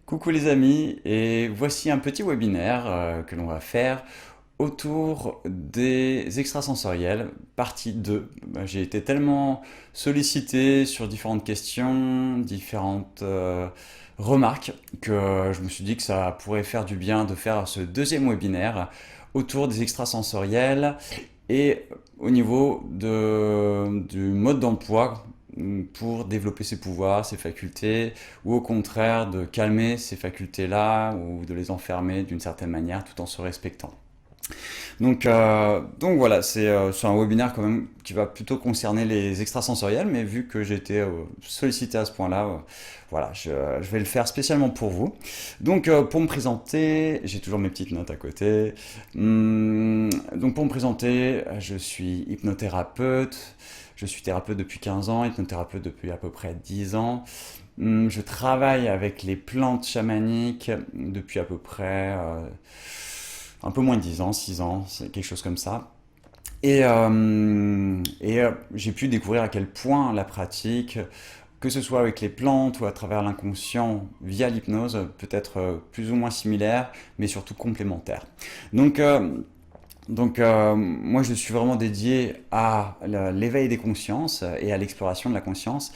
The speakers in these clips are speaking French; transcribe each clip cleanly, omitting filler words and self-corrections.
Coucou les amis, et voici un petit webinaire que l'on va faire autour des extrasensoriels, partie 2. J'ai été tellement sollicité sur différentes questions, différentes remarques, que je me suis dit que ça pourrait faire du bien de faire ce deuxième webinaire autour des extrasensoriels et au niveau du mode d'emploi pour développer ses pouvoirs, ses facultés, ou au contraire de calmer ces facultés-là ou de les enfermer d'une certaine manière tout en se respectant. Donc voilà, c'est un webinaire quand même qui va plutôt concerner les extrasensoriels, mais vu que j'ai été sollicité à ce point-là, voilà, je vais le faire spécialement pour vous. Pour me présenter, j'ai toujours mes petites notes à côté. Donc pour me présenter, je suis hypnothérapeute, je suis thérapeute depuis 15 ans, hypnothérapeute depuis à peu près 10 ans. Je travaille avec les plantes chamaniques depuis à peu près un peu moins de 10 ans, 6 ans, c'est quelque chose comme ça. J'ai pu découvrir à quel point la pratique, que ce soit avec les plantes ou à travers l'inconscient via l'hypnose, peut être plus ou moins similaire, mais surtout complémentaire. Donc, euh, moi, je suis vraiment dédié à l'éveil des consciences et à l'exploration de la conscience.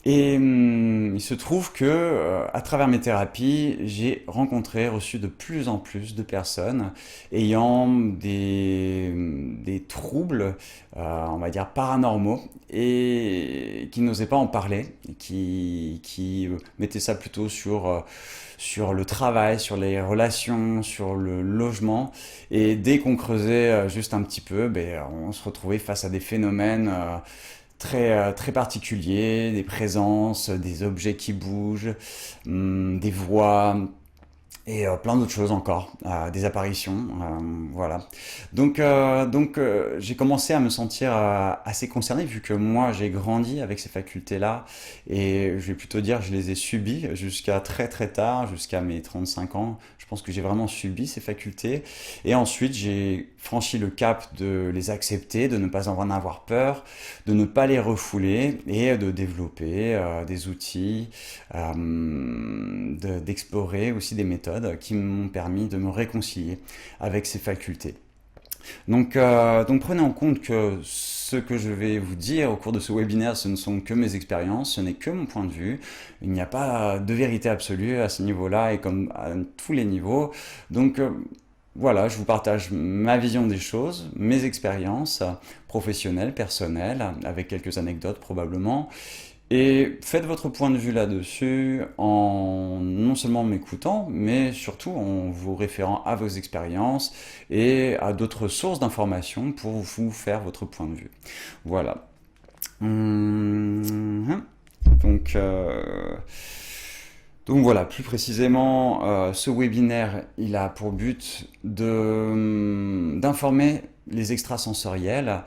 Il se trouve que, à travers mes thérapies, j'ai rencontré, reçu de plus en plus de personnes ayant des troubles, on va dire paranormaux, et qui n'osaient pas en parler, qui mettaient ça plutôt sur le travail, sur les relations, sur le logement. Et dès qu'on creusait juste un petit peu, on se retrouvait face à des phénomènes très particuliers, des présences, des objets qui bougent, des voix et plein d'autres choses encore, des apparitions, voilà. J'ai commencé à me sentir assez concerné vu que moi j'ai grandi avec ces facultés-là et je vais plutôt dire je les ai subies jusqu'à très très tard, jusqu'à mes 35 ans. Je pense que j'ai vraiment subi ces facultés et ensuite j'ai franchi le cap de les accepter, de ne pas en avoir peur, de ne pas les refouler et de développer des outils, d'explorer aussi des méthodes qui m'ont permis de me réconcilier avec ces facultés. Donc prenez en compte que ce que je vais vous dire au cours de ce webinaire, ce ne sont que mes expériences, ce n'est que mon point de vue. Il n'y a pas de vérité absolue à ce niveau-là et comme à tous les niveaux. Donc euh, voilà, je vous partage ma vision des choses, mes expériences professionnelles, personnelles, avec quelques anecdotes probablement. Et faites votre point de vue là-dessus en non seulement m'écoutant, mais surtout en vous référant à vos expériences et à d'autres sources d'informations pour vous faire votre point de vue. Voilà. Hum, Donc, euh, donc voilà, plus précisément, ce webinaire, il a pour but d'informer les extrasensoriels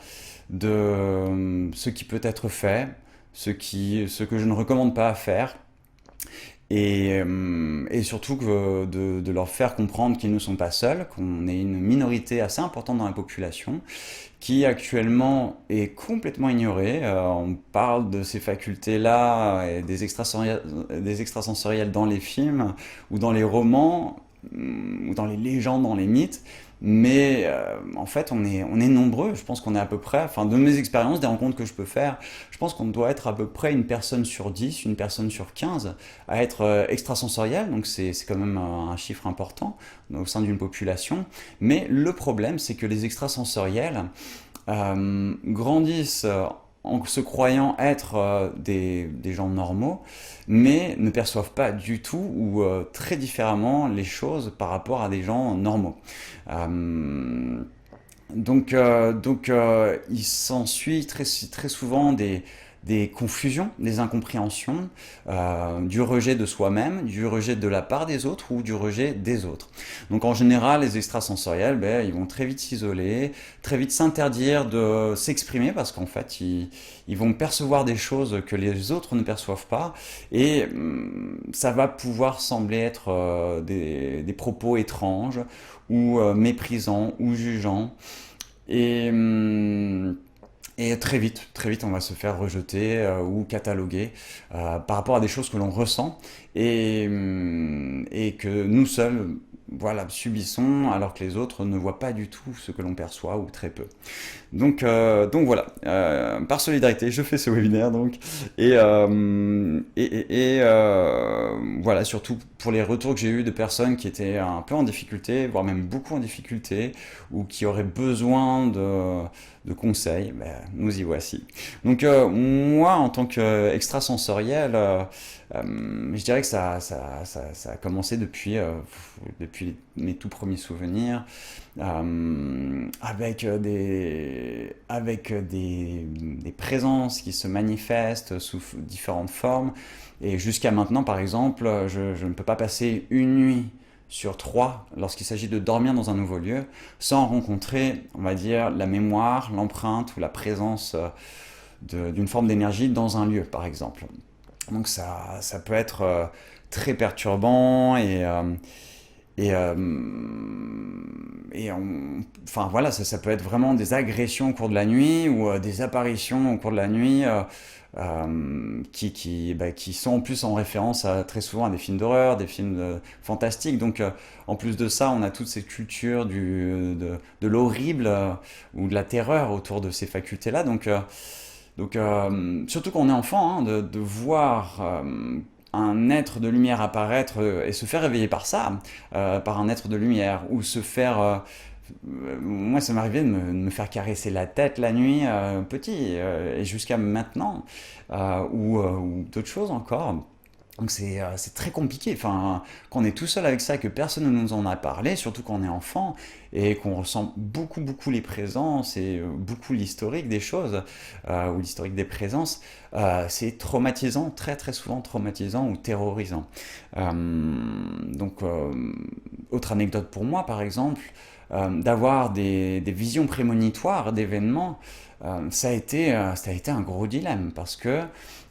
de ce qui peut être fait, ce que je ne recommande pas à faire, et surtout de leur faire comprendre qu'ils ne sont pas seuls, qu'on est une minorité assez importante dans la population qui actuellement est complètement ignorée. On parle de ces facultés-là et des extrasensoriels dans les films ou dans les romans ou dans les légendes, dans les mythes. Mais en fait, on est nombreux. Je pense qu'on est à peu près, enfin, de mes expériences, des rencontres que je peux faire, je pense qu'on doit être à peu près une personne sur 10, une personne sur 15 à être extrasensorielle. Donc c'est quand même un chiffre important au sein d'une population. Mais le problème, c'est que les extrasensoriels grandissent en se croyant être des gens normaux, mais ne perçoivent pas du tout ou très différemment les choses par rapport à des gens normaux. Euh, il s'ensuit très souvent des confusions, des incompréhensions, du rejet de soi-même, du rejet de la part des autres ou du rejet des autres. Donc en général, les extrasensoriels, ils vont très vite s'isoler, très vite s'interdire de s'exprimer parce qu'en fait, ils vont percevoir des choses que les autres ne perçoivent pas et ça va pouvoir sembler être des propos étranges ou méprisants ou jugeants. Et, hum, et très vite, on va se faire rejeter ou cataloguer par rapport à des choses que l'on ressent. que nous seuls voilà, subissons alors que les autres ne voient pas du tout ce que l'on perçoit ou très peu. Donc voilà, par solidarité, je fais ce webinaire donc voilà, surtout pour les retours que j'ai eu de personnes qui étaient un peu en difficulté, voire même beaucoup en difficulté, ou qui auraient besoin de conseils, ben, nous y voici. Donc moi, en tant qu'extrasensoriel, je dirais que ça a commencé depuis mes tout premiers souvenirs, avec des présences qui se manifestent sous différentes formes. Et jusqu'à maintenant, par exemple, je ne peux pas passer une nuit sur 3 lorsqu'il s'agit de dormir dans un nouveau lieu sans rencontrer, on va dire, la mémoire, l'empreinte ou la présence d'une forme d'énergie dans un lieu, par exemple. Donc ça peut être très perturbant et enfin voilà, ça peut être vraiment des agressions au cours de la nuit ou des apparitions au cours de la nuit qui sont en plus en référence très souvent à des films d'horreur, des films fantastiques. Donc en plus de ça, on a toute cette culture de l'horrible ou de la terreur autour de ces facultés-là. Donc surtout quand on est enfant, hein, de voir un être de lumière apparaître et se faire réveiller par ça, par un être de lumière, ou se faire... moi, ça m'arrivait de me faire caresser la tête la nuit, petit, et jusqu'à maintenant, ou d'autres choses encore. Donc c'est très compliqué, enfin, quand on est tout seul avec ça, que personne ne nous en a parlé, surtout quand on est enfant, et qu'on ressent beaucoup, beaucoup les présences, et beaucoup l'historique des choses, ou l'historique des présences, c'est traumatisant, très très souvent traumatisant ou terrorisant. Donc, autre anecdote pour moi, par exemple, d'avoir des visions prémonitoires d'événements, ça a été un gros dilemme, parce que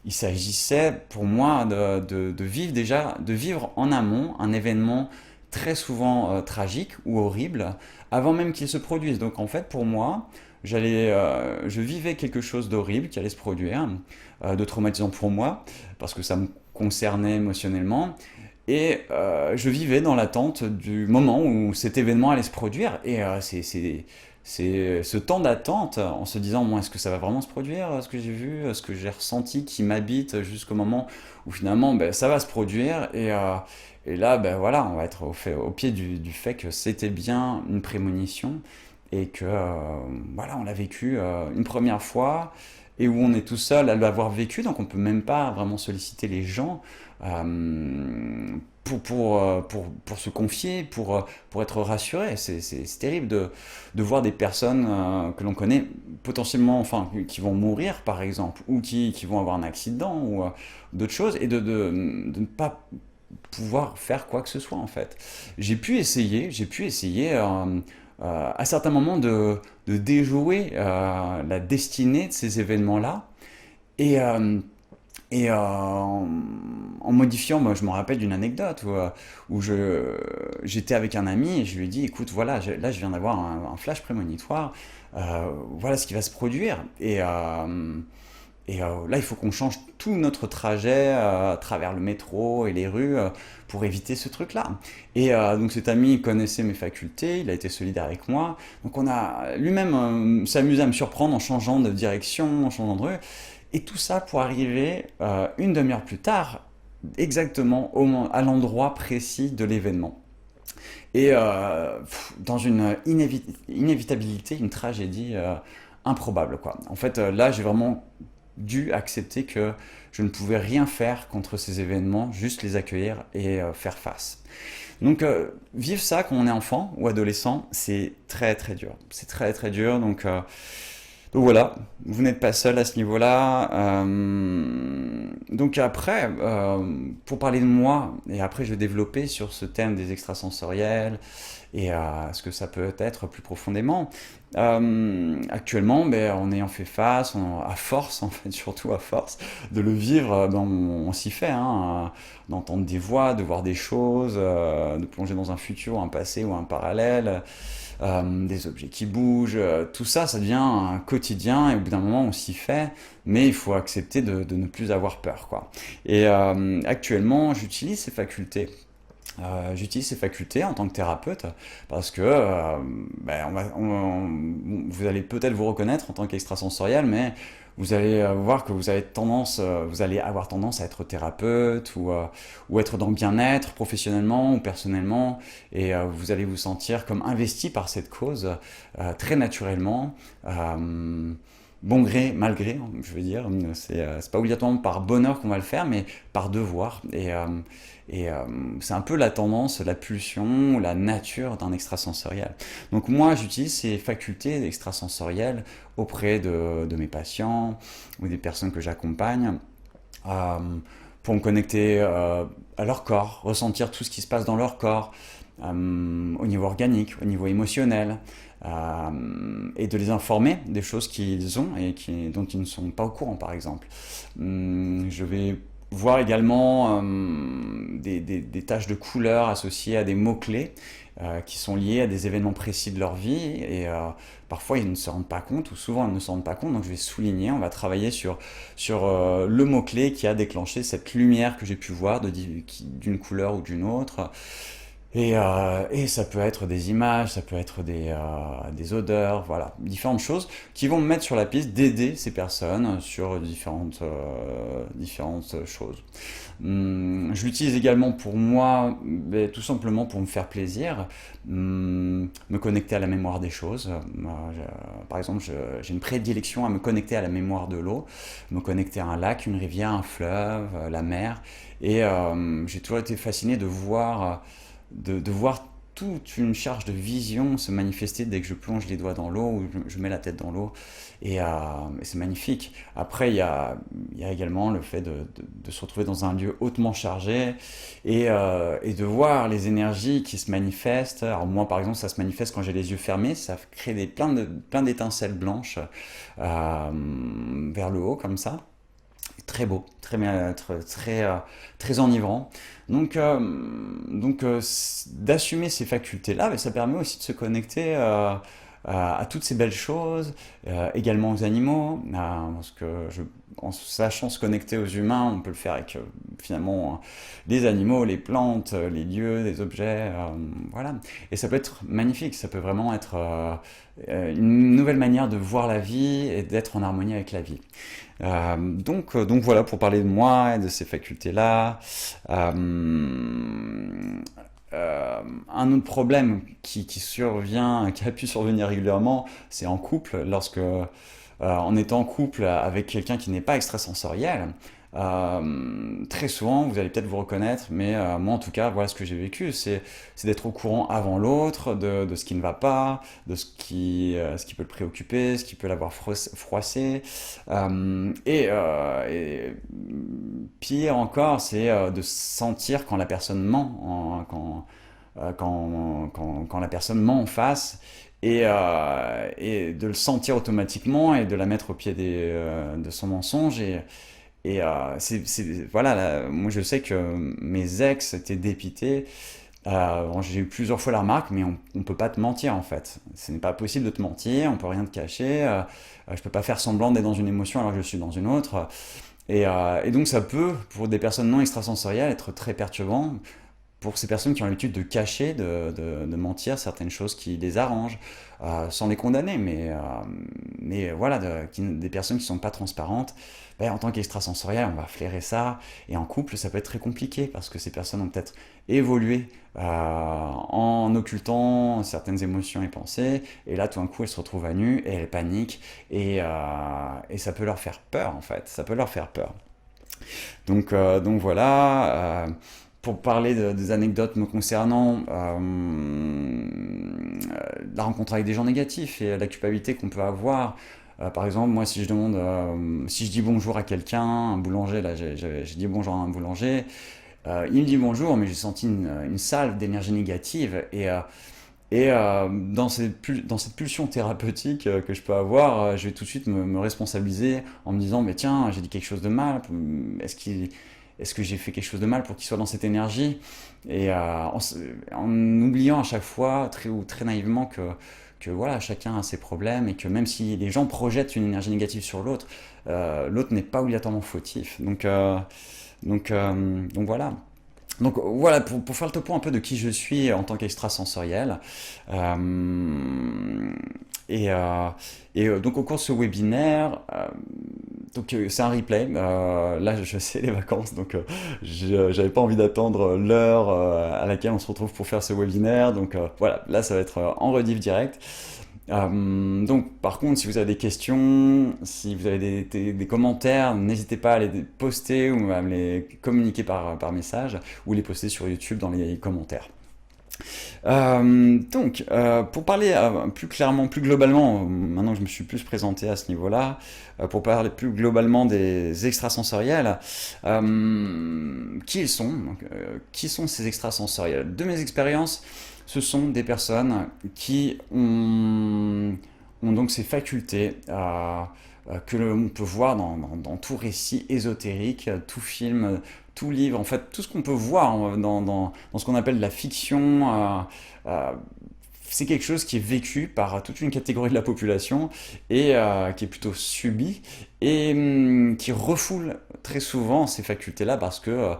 il s'agissait pour moi de vivre en amont un événement très souvent tragique ou horrible avant même qu'il se produise. Donc en fait pour moi, je vivais quelque chose d'horrible qui allait se produire, de traumatisant pour moi, parce que ça me concernait émotionnellement. Et je vivais dans l'attente du moment où cet événement allait se produire. Et c'est ce temps d'attente en se disant, bon, est-ce que ça va vraiment se produire, ce que j'ai vu, ce que j'ai ressenti qui m'habite jusqu'au moment où finalement ben, ça va se produire. Et là, ben, voilà, on va être au pied du fait que c'était bien une prémonition et que voilà, on l'a vécu une première fois et où on est tout seul à l'avoir vécu, donc on peut même pas vraiment solliciter les gens pour se confier, pour être rassuré. C'est terrible de voir des personnes que l'on connaît potentiellement, enfin, qui vont mourir par exemple, ou qui vont avoir un accident ou d'autres choses, et de ne pas pouvoir faire quoi que ce soit en fait. J'ai pu essayer à certains moments de déjouer la destinée de ces événements-là. Et, en modifiant, moi, je me rappelle d'une anecdote où j'étais avec un ami et je lui ai dit, écoute, voilà, là je viens d'avoir un flash prémonitoire, voilà ce qui va se produire. Et là, il faut qu'on change tout notre trajet à travers le métro et les rues pour éviter ce truc-là. Et donc cet ami connaissait mes facultés, il a été solidaire avec moi. Donc on a lui-même s'amusé à me surprendre en changeant de direction, en changeant de rue. Et tout ça pour arriver une demi-heure plus tard, exactement à l'endroit précis de l'événement. Et dans une inévitabilité, une tragédie improbable, quoi. En fait, là, j'ai vraiment dû accepter que je ne pouvais rien faire contre ces événements, juste les accueillir et faire face. Donc vivre ça quand on est enfant ou adolescent, c'est très très dur. C'est très très dur, donc voilà, vous n'êtes pas seul à ce niveau-là. Donc après, pour parler de moi, et après je vais développer sur ce thème des extrasensoriels et ce que ça peut être plus profondément. Actuellement, ben, en ayant fait face, à force, en fait, surtout à force de le vivre, ben, on s'y fait, hein, d'entendre des voix, de voir des choses, de plonger dans un futur, un passé ou un parallèle. Des objets qui bougent, tout ça, ça devient un quotidien et au bout d'un moment on s'y fait, mais il faut accepter de ne plus avoir peur, quoi. Et actuellement, j'utilise ces facultés J'utilise ces facultés en tant que thérapeute parce que ben, vous allez peut-être vous reconnaître en tant qu'extrasensoriel, mais vous allez voir que vous allez avoir tendance à être thérapeute ou être dans le bien-être professionnellement ou personnellement, et vous allez vous sentir comme investi par cette cause très naturellement. Bon gré, mal gré, hein, je veux dire, c'est pas obligatoirement par bonheur qu'on va le faire, mais par devoir. C'est un peu la tendance, la pulsion, la nature d'un extrasensoriel. Donc moi, j'utilise ces facultés extrasensorielles auprès de mes patients ou des personnes que j'accompagne euh, pour me connecter à leur corps, ressentir tout ce qui se passe dans leur corps, au niveau organique, au niveau émotionnel, et de les informer des choses qu'ils ont et dont ils ne sont pas au courant, par exemple. Je vais voir également des taches de couleurs associées à des mots-clés qui sont liés à des événements précis de leur vie, et parfois ils ne se rendent pas compte, ou souvent ils ne se rendent pas compte, donc je vais souligner, on va travailler sur le mot-clé qui a déclenché cette lumière que j'ai pu voir d'une couleur ou d'une autre. Et ça peut être des images, ça peut être des odeurs, voilà, différentes choses qui vont me mettre sur la piste d'aider ces personnes sur différentes choses. Je l'utilise également pour moi, mais tout simplement pour me faire plaisir, me connecter à la mémoire des choses. Par exemple, j'ai une prédilection à me connecter à la mémoire de l'eau, me connecter à un lac, une rivière, un fleuve, la mer. Et j'ai toujours été fasciné de voir toute une charge de vision se manifester dès que je plonge les doigts dans l'eau ou je mets la tête dans l'eau. Et c'est magnifique. Après, il y a également le fait de se retrouver dans un lieu hautement chargé et de voir les énergies qui se manifestent. Alors moi, par exemple, ça se manifeste quand j'ai les yeux fermés. Ça crée plein d'étincelles blanches vers le haut, comme ça. Très beau, très enivrant. D'assumer ces facultés-là, mais ça permet aussi de se connecter à toutes ces belles choses, également aux animaux, parce que en sachant se connecter aux humains, on peut le faire avec finalement les animaux, les plantes, les lieux, les objets, voilà. Et ça peut être magnifique, ça peut vraiment être une nouvelle manière de voir la vie et d'être en harmonie avec la vie. Donc voilà pour parler de moi et de ces facultés-là. Un autre problème qui survient, qui a pu survenir régulièrement, c'est en couple, lorsque en étant en couple avec quelqu'un qui n'est pas extrasensoriel. Très souvent, vous allez peut-être vous reconnaître, mais moi en tout cas, voilà ce que j'ai vécu, c'est d'être au courant avant l'autre de ce qui ne va pas, de ce qui peut le préoccuper, ce qui peut l'avoir froissé. Et pire encore, c'est de sentir quand la personne ment, quand la personne ment en face, et de le sentir automatiquement et de la mettre au pied de son mensonge. Voilà, moi je sais que mes ex étaient dépités. Bon, j'ai eu plusieurs fois la remarque, mais on ne peut pas te mentir en fait. Ce n'est pas possible de te mentir, on peut rien te cacher. Je peux pas faire semblant d'être dans une émotion alors que je suis dans une autre. Et donc ça peut, pour des personnes non extrasensorielles, être très perturbant. Pour ces personnes qui ont l'habitude de cacher, de mentir certaines choses qui les arrangent, sans les condamner, mais voilà, des personnes qui ne sont pas transparentes, ben, en tant qu'extrasensoriel, on va flairer ça, et en couple, ça peut être très compliqué, parce que ces personnes ont peut-être évolué en occultant certaines émotions et pensées, et là, tout d'un coup, elles se retrouvent à nu, et elles paniquent, et ça peut leur faire peur, en fait, ça peut leur faire peur. Donc voilà. Pour parler des anecdotes me concernant, la rencontre avec des gens négatifs et la culpabilité qu'on peut avoir. Par exemple, moi, si je dis bonjour à quelqu'un, un boulanger, là, j'ai dit bonjour à un boulanger, il me dit bonjour, mais j'ai senti une salve d'énergie négative. Dans cette pulsion thérapeutique que je peux avoir, je vais tout de suite me responsabiliser en me disant, mais tiens, j'ai dit quelque chose de mal, est-ce que j'ai fait quelque chose de mal pour qu'il soit dans cette énergie? Et en oubliant à chaque fois, très naïvement, que voilà, chacun a ses problèmes et que même si les gens projettent une énergie négative sur l'autre, l'autre n'est pas obligatoirement fautif. Donc voilà. Donc voilà, pour faire le topo un peu de qui je suis en tant qu'extrasensoriel. Euh, et, euh, donc au cours de ce webinaire, c'est un replay. Là, je sais les vacances, donc j'avais pas envie d'attendre l'heure à laquelle on se retrouve pour faire ce webinaire. Donc voilà, là, ça va être en rediff direct. Donc, par contre, si vous avez des questions, si vous avez des commentaires, n'hésitez pas à les poster ou à me les communiquer par message ou les poster sur YouTube dans les commentaires. Pour parler plus clairement, plus globalement, maintenant que je me suis plus présenté à ce niveau-là, pour parler plus globalement des extrasensoriels, qui ils sont, qui sont ces extrasensoriels? De mes expériences, ce sont des personnes qui ont donc ces facultés que l'on peut voir dans tout récit ésotérique, tout film, tout livre, en fait, tout ce qu'on peut voir dans ce qu'on appelle la fiction. Euh, c'est quelque chose qui est vécu par toute une catégorie de la population et qui est plutôt subi et qui refoule très souvent ces facultés-là parce que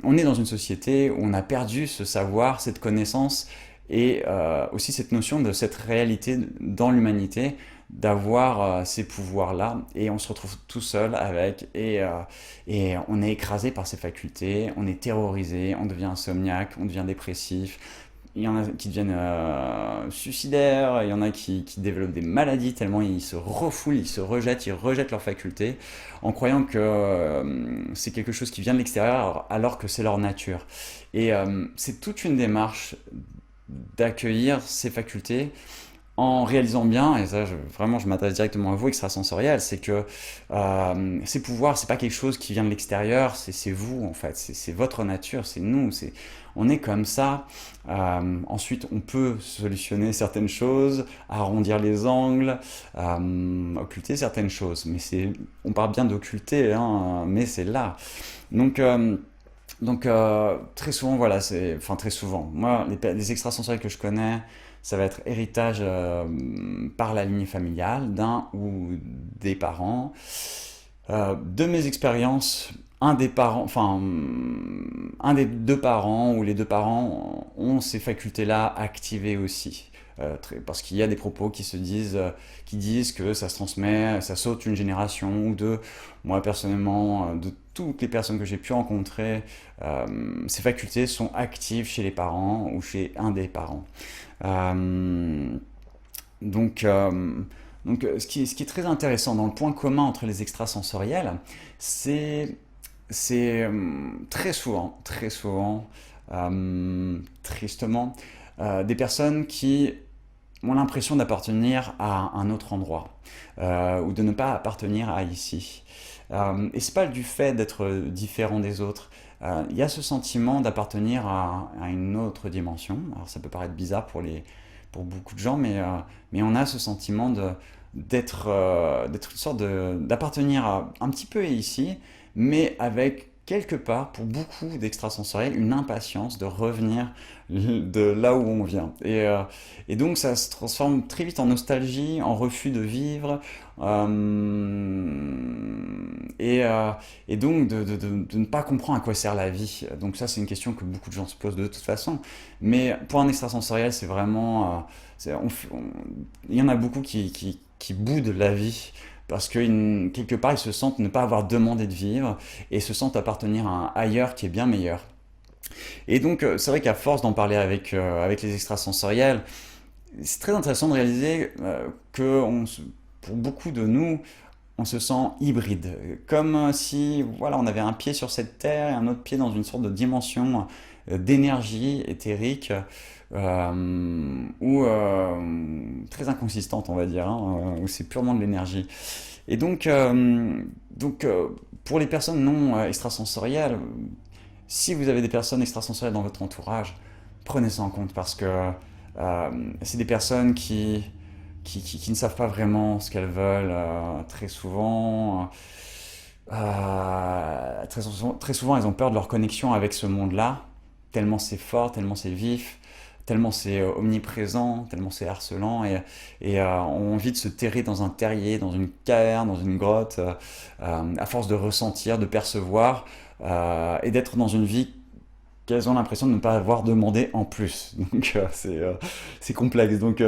on est dans une société où on a perdu ce savoir, cette connaissance et aussi cette notion de cette réalité dans l'humanité d'avoir ces pouvoirs-là et on se retrouve tout seul avec et on est écrasé par ces facultés, on est terrorisé, on devient insomniaque, on devient dépressif, il y en a qui deviennent suicidaires, il y en a qui développent des maladies tellement ils se refoulent, ils rejettent leurs facultés en croyant que c'est quelque chose qui vient de l'extérieur alors que c'est leur nature. Et c'est toute une démarche d'accueillir ces facultés en réalisant bien, et ça vraiment je m'adresse directement à vous, extrasensoriel, c'est que ces pouvoirs, c'est pas quelque chose qui vient de l'extérieur, c'est vous en fait, c'est votre nature, c'est nous, on est comme ça. Ensuite, on peut solutionner certaines choses, arrondir les angles, occulter certaines choses, mais on parle bien d'occulter, hein, mais c'est là. Donc, très souvent, voilà, enfin très souvent, moi, les extrasensoriels que je connais, ça va être héritage par la lignée familiale d'un ou des parents. De mes expériences, un des parents, enfin, un des deux parents ou les deux parents ont ces facultés-là activées aussi. Parce qu'il y a des propos qui disent que ça se transmet, ça saute une génération ou deux. Moi personnellement, de toutes les personnes que j'ai pu rencontrer, ces facultés sont actives chez les parents ou chez un des parents. Euh, donc, euh, ce qui est très intéressant dans le point commun entre les extrasensoriels, c'est très souvent, tristement, des personnes qui ont l'impression d'appartenir à un autre endroit ou de ne pas appartenir à ici. Et c'est pas du fait d'être différent des autres. Il y a ce sentiment d'appartenir à une autre dimension. Alors ça peut paraître bizarre pour beaucoup de gens, mais on a ce sentiment d'être une sorte d'appartenir un petit peu ici, mais avec quelque part, pour beaucoup d'extrasensoriels, une impatience de revenir de là où on vient. Et donc ça se transforme très vite en nostalgie, en refus de vivre, et donc de ne pas comprendre à quoi sert la vie. Donc ça c'est une question que beaucoup de gens se posent de toute façon. Mais pour un extrasensoriel, c'est vraiment... il y en a beaucoup qui boudent la vie parce que quelque part ils se sentent ne pas avoir demandé de vivre et se sentent appartenir à un ailleurs qui est bien meilleur. Et donc c'est vrai qu'à force d'en parler avec les extrasensoriels, c'est très intéressant de réaliser que pour beaucoup de nous, on se sent hybride, comme si voilà, on avait un pied sur cette terre et un autre pied dans une sorte de dimension d'énergie éthérique ou très inconsistante, on va dire, hein, où c'est purement de l'énergie. Et pour les personnes non extrasensorielles, si vous avez des personnes extrasensorielles dans votre entourage, prenez ça en compte parce que c'est des personnes qui ne savent pas vraiment ce qu'elles veulent très souvent. Très souvent, elles ont peur de leur connexion avec ce monde-là, tellement c'est fort, tellement c'est vif, tellement c'est omniprésent, tellement c'est harcelant, et ont envie de se terrer dans un terrier, dans une caverne, dans une grotte, à force de ressentir, de percevoir, et d'être dans une vie qu'elles ont l'impression de ne pas avoir demandé en plus. Donc c'est complexe. Donc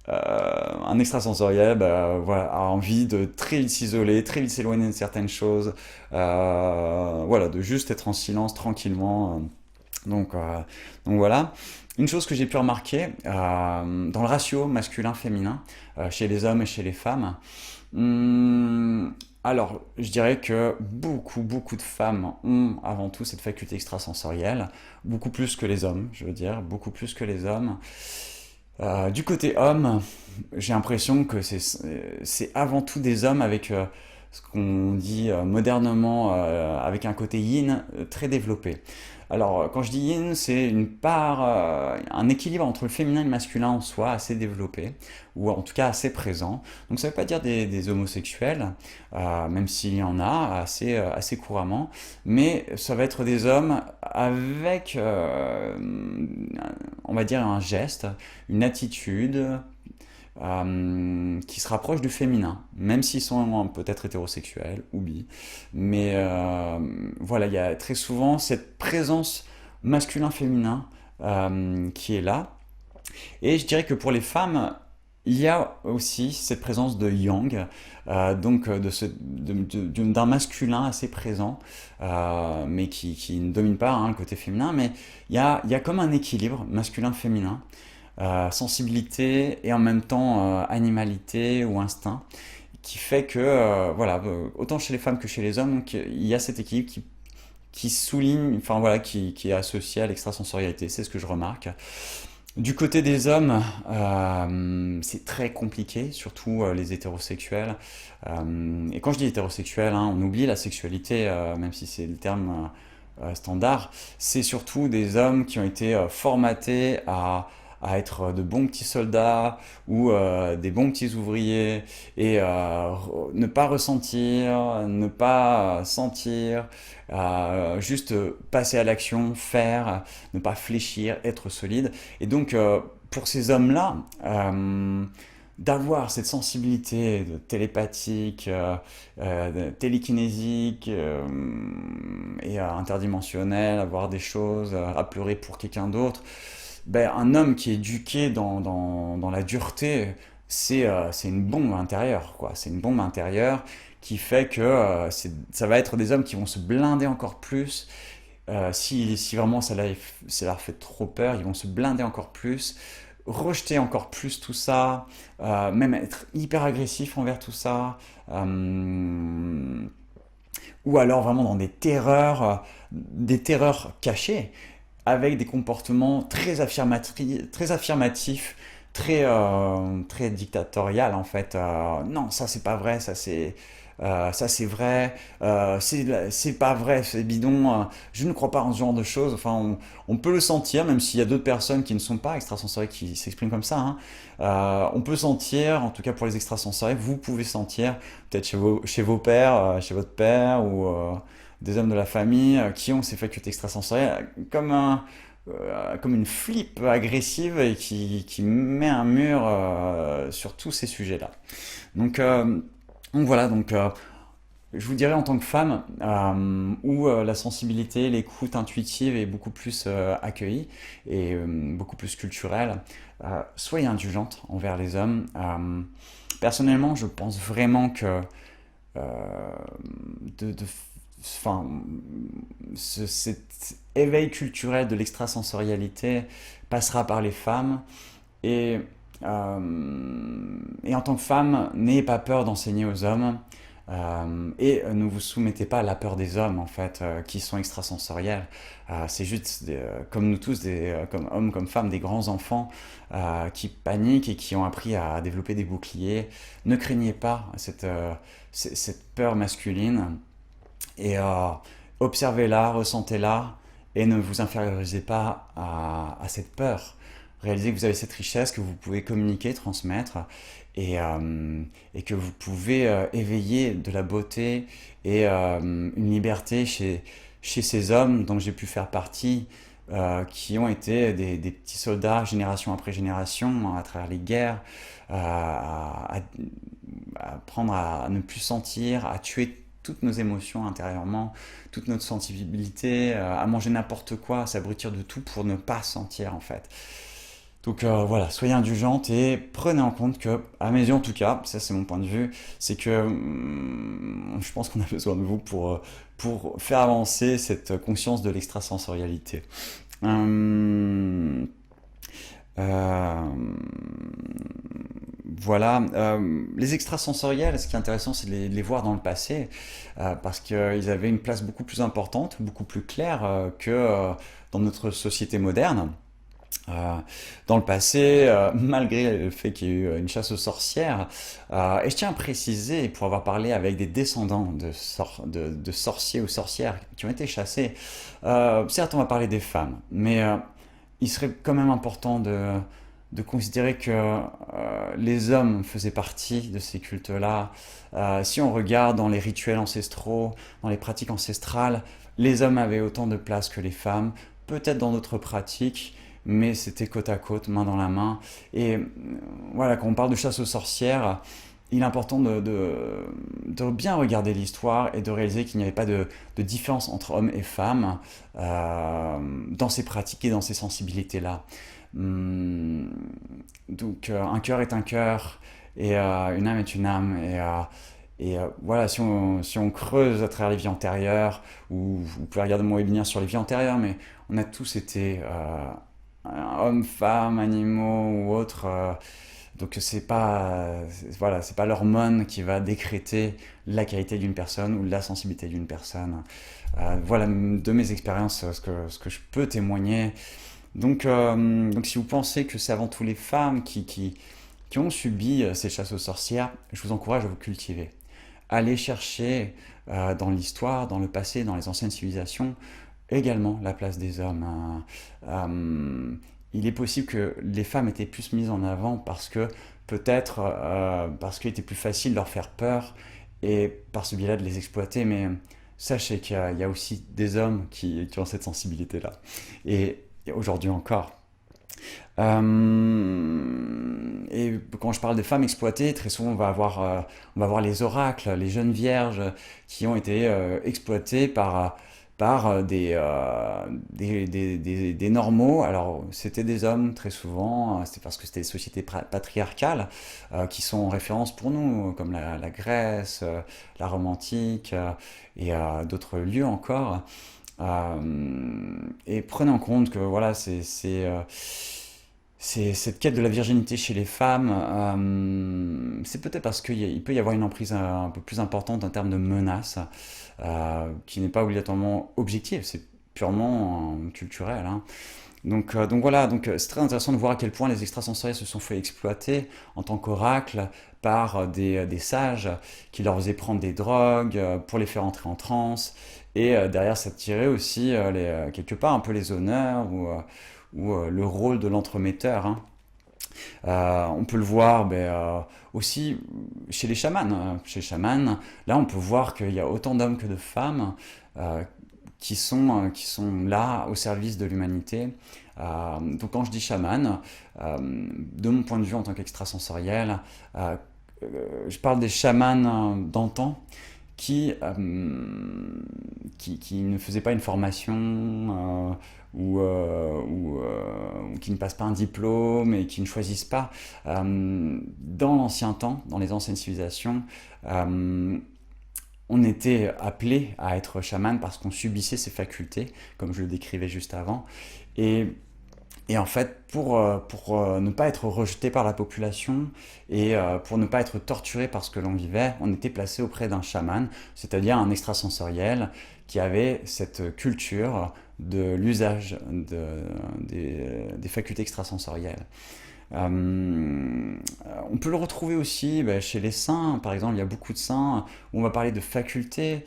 un extrasensoriel voilà, a envie de très vite s'isoler, très vite s'éloigner de certaines choses, voilà, de juste être en silence tranquillement. Donc, euh, donc voilà. Une chose que j'ai pu remarquer dans le ratio masculin-féminin chez les hommes et chez les femmes, hum, alors je dirais que beaucoup de femmes ont avant tout cette faculté extrasensorielle, beaucoup plus que les hommes, je veux dire, beaucoup plus que les hommes. Du côté homme, j'ai l'impression que c'est avant tout des hommes avec ce qu'on dit modernement, avec un côté yin très développé. Alors, quand je dis yin, c'est une part, un équilibre entre le féminin et le masculin en soi assez développé, ou en tout cas assez présent. Donc, ça ne veut pas dire des homosexuels, même s'il y en a assez couramment, mais ça va être des hommes avec, on va dire, un geste, une attitude qui se rapproche du féminin, même s'ils sont peut-être hétérosexuels ou bi. Mais voilà, il y a très souvent cette présence masculin-féminin qui est là. Et je dirais que pour les femmes, il y a aussi cette présence de yang, donc d'un masculin assez présent, mais qui ne domine pas hein, le côté féminin, mais il y a comme un équilibre masculin-féminin, sensibilité et en même temps animalité ou instinct, qui fait que, voilà, autant chez les femmes que chez les hommes, donc, il y a cet équilibre qui souligne, enfin voilà, qui est associé à l'extrasensorialité, c'est ce que je remarque. Du côté des hommes, c'est très compliqué, surtout les hétérosexuels. Et quand je dis hétérosexuel, hein, on oublie la sexualité, même si c'est le terme standard. C'est surtout des hommes qui ont été formatés à être de bons petits soldats ou des bons petits ouvriers et ne pas ressentir, ne pas sentir, juste passer à l'action, faire, ne pas fléchir, être solide. Et donc pour ces hommes-là, d'avoir cette sensibilité de télépathique, de télékinésique et interdimensionnelle, à voir des choses, à pleurer pour quelqu'un d'autre, ben, un homme qui est éduqué dans la dureté, c'est une bombe intérieure, quoi. C'est une bombe intérieure qui fait que ça va être des hommes qui vont se blinder encore plus. Si vraiment ça leur fait trop peur, ils vont se blinder encore plus, rejeter encore plus tout ça, même être hyper agressif envers tout ça. Ou alors vraiment dans des terreurs cachées, avec des comportements très affirmatifs, très dictatorial en fait. Non, ça c'est pas vrai, ça c'est vrai, c'est pas vrai, c'est bidon. Je ne crois pas en ce genre de choses. Enfin, on peut le sentir, même s'il y a d'autres personnes qui ne sont pas extrasensorielles qui s'expriment comme ça. Hein. On peut sentir, en tout cas pour les extrasensoriels, vous pouvez sentir peut-être chez vos pères, chez votre père ou des hommes de la famille qui ont ces facultés extrasensorielles comme une flip agressive et qui met un mur sur tous ces sujets-là. Donc, euh, donc voilà, je vous dirais en tant que femme, où la sensibilité, l'écoute intuitive est beaucoup plus accueillie et beaucoup plus culturelle, soyez indulgente envers les hommes. Personnellement, je pense vraiment que euh, enfin, cet éveil culturel de l'extrasensorialité passera par les femmes et, et en tant que femme, n'ayez pas peur d'enseigner aux hommes et ne vous soumettez pas à la peur des hommes en fait qui sont extrasensoriels. C'est juste comme nous tous, comme hommes, comme femmes, des grands enfants qui paniquent et qui ont appris à développer des boucliers. Ne craignez pas cette peur masculine et observez-la, ressentez-la et ne vous infériorisez pas à cette peur. Réalisez que vous avez cette richesse que vous pouvez communiquer, transmettre et que vous pouvez éveiller de la beauté et une liberté chez ces hommes dont j'ai pu faire partie, qui ont été des petits soldats génération après génération à travers les guerres, à apprendre à ne plus sentir, à tuer toutes nos émotions intérieurement, toute notre sensibilité, à manger n'importe quoi, à s'abrutir de tout pour ne pas sentir en fait. Donc voilà, soyez indulgente et prenez en compte que, à mes yeux en tout cas, ça c'est mon point de vue, c'est que je pense qu'on a besoin de vous pour faire avancer cette conscience de l'extrasensorialité. Euh, euh, voilà, les extrasensoriels, ce qui est intéressant, c'est de les voir dans le passé, parce qu'ils avaient une place beaucoup plus importante, beaucoup plus claire que dans notre société moderne. Euh, Dans le passé, malgré le fait qu'il y ait eu une chasse aux sorcières, et je tiens à préciser, pour avoir parlé avec des descendants de sorciers ou sorcières qui ont été chassés, certes on va parler des femmes, mais il serait quand même important de considérer que les hommes faisaient partie de ces cultes-là. Si on regarde dans les rituels ancestraux, dans les pratiques ancestrales, les hommes avaient autant de place que les femmes, peut-être dans d'autres pratiques, mais c'était côte à côte, main dans la main. Et voilà, quand on parle de chasse aux sorcières, il est important de bien regarder l'histoire et de réaliser qu'il n'y avait pas de différence entre hommes et femmes dans ces pratiques et dans ces sensibilités-là. Hum, donc un cœur est un cœur et une âme est une âme. Et voilà, si on creuse à travers les vies antérieures, ou vous pouvez regarder mon webinaire sur les vies antérieures, mais on a tous été hommes, femmes, animaux ou autres. Donc voilà, c'est pas l'hormone qui va décréter la qualité d'une personne ou la sensibilité d'une personne. Voilà de mes expériences ce que je peux témoigner. Donc si vous pensez que c'est avant tout les femmes qui ont subi ces chasses aux sorcières, je vous encourage à vous cultiver. Allez chercher dans l'histoire, dans le passé, dans les anciennes civilisations, également la place des hommes. Il est possible que les femmes étaient plus mises en avant parce que peut-être parce qu'il était plus facile de leur faire peur et par ce biais-là de les exploiter, mais sachez qu'il y a aussi des hommes qui ont cette sensibilité-là. Et aujourd'hui encore. Et quand je parle de femmes exploitées, très souvent on va avoir les oracles, les jeunes vierges qui ont été exploitées par des normaux. Alors c'était des hommes très souvent, c'est parce que c'était des sociétés patriarcales qui sont en référence pour nous, comme la Grèce, la Rome antique et d'autres lieux encore. Et prenez en compte que voilà, c'est cette quête de la virginité chez les femmes, c'est peut-être parce qu'il peut y avoir une emprise un peu plus importante en termes de menaces, qui n'est pas obligatoirement objective, c'est purement culturel, hein. Donc voilà, c'est très intéressant de voir à quel point les extrasensoriels se sont fait exploiter en tant qu'oracle par des sages qui leur faisaient prendre des drogues pour les faire entrer en transe, et derrière ça tirait aussi quelque part un peu les honneurs ou le rôle de l'entremetteur, hein. On peut le voir aussi chez les chamans, hein. Chez les chamans, là on peut voir qu'il y a autant d'hommes que de femmes euh, qui sont là au service de l'humanité. Donc quand je dis chaman, de mon point de vue en tant qu'extrasensoriel, je parle des chamans d'antan qui ne faisaient pas une formation ou qui ne passent pas un diplôme et qui ne choisissent pas. Dans l'ancien temps, dans les anciennes civilisations, on était appelé à être chaman parce qu'on subissait ces facultés, comme je le décrivais juste avant. Et, et en fait, pour ne pas être rejeté par la population et pour ne pas être torturé par ce que l'on vivait, on était placé auprès d'un chaman, c'est-à-dire un extrasensoriel qui avait cette culture de l'usage des facultés extrasensorielles. On peut le retrouver aussi chez les saints, par exemple, il y a beaucoup de saints où on va parler de facultés.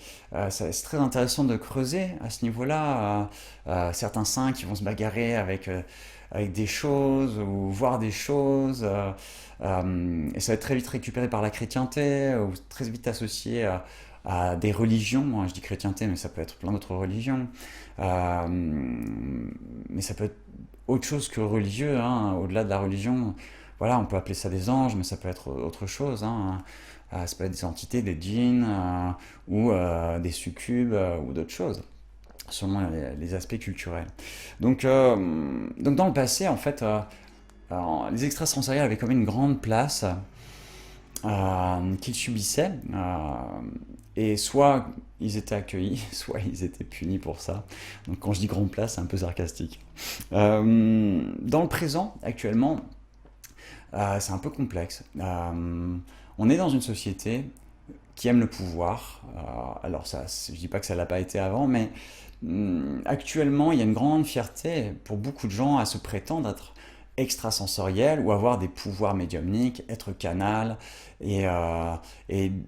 C'est très intéressant de creuser à ce niveau-là. Certains saints qui vont se bagarrer avec des choses ou voir des choses, et ça va être très vite récupéré par la chrétienté ou très vite associé à des religions. Moi, je dis chrétienté, mais ça peut être plein d'autres religions. Mais ça peut être autre chose que religieux, hein, au-delà de la religion. voilà, on peut appeler ça des anges, mais ça peut être autre chose, hein. Ça peut être des entités, des djinns, ou des succubes, ou d'autres choses, selon les aspects culturels. Donc dans le passé, en fait, alors, les extrasensoriels avaient quand même une grande place qu'ils subissaient. Et soit ils étaient accueillis, soit ils étaient punis pour ça. Donc quand je dis grande place, c'est un peu sarcastique. Dans le présent, actuellement, c'est un peu complexe. On est dans une société qui aime le pouvoir. Alors ça, je dis pas que ça l'a pas été avant, mais actuellement, il y a une grande fierté pour beaucoup de gens à se prétendre être extrasensoriel ou avoir des pouvoirs médiumniques, être canal et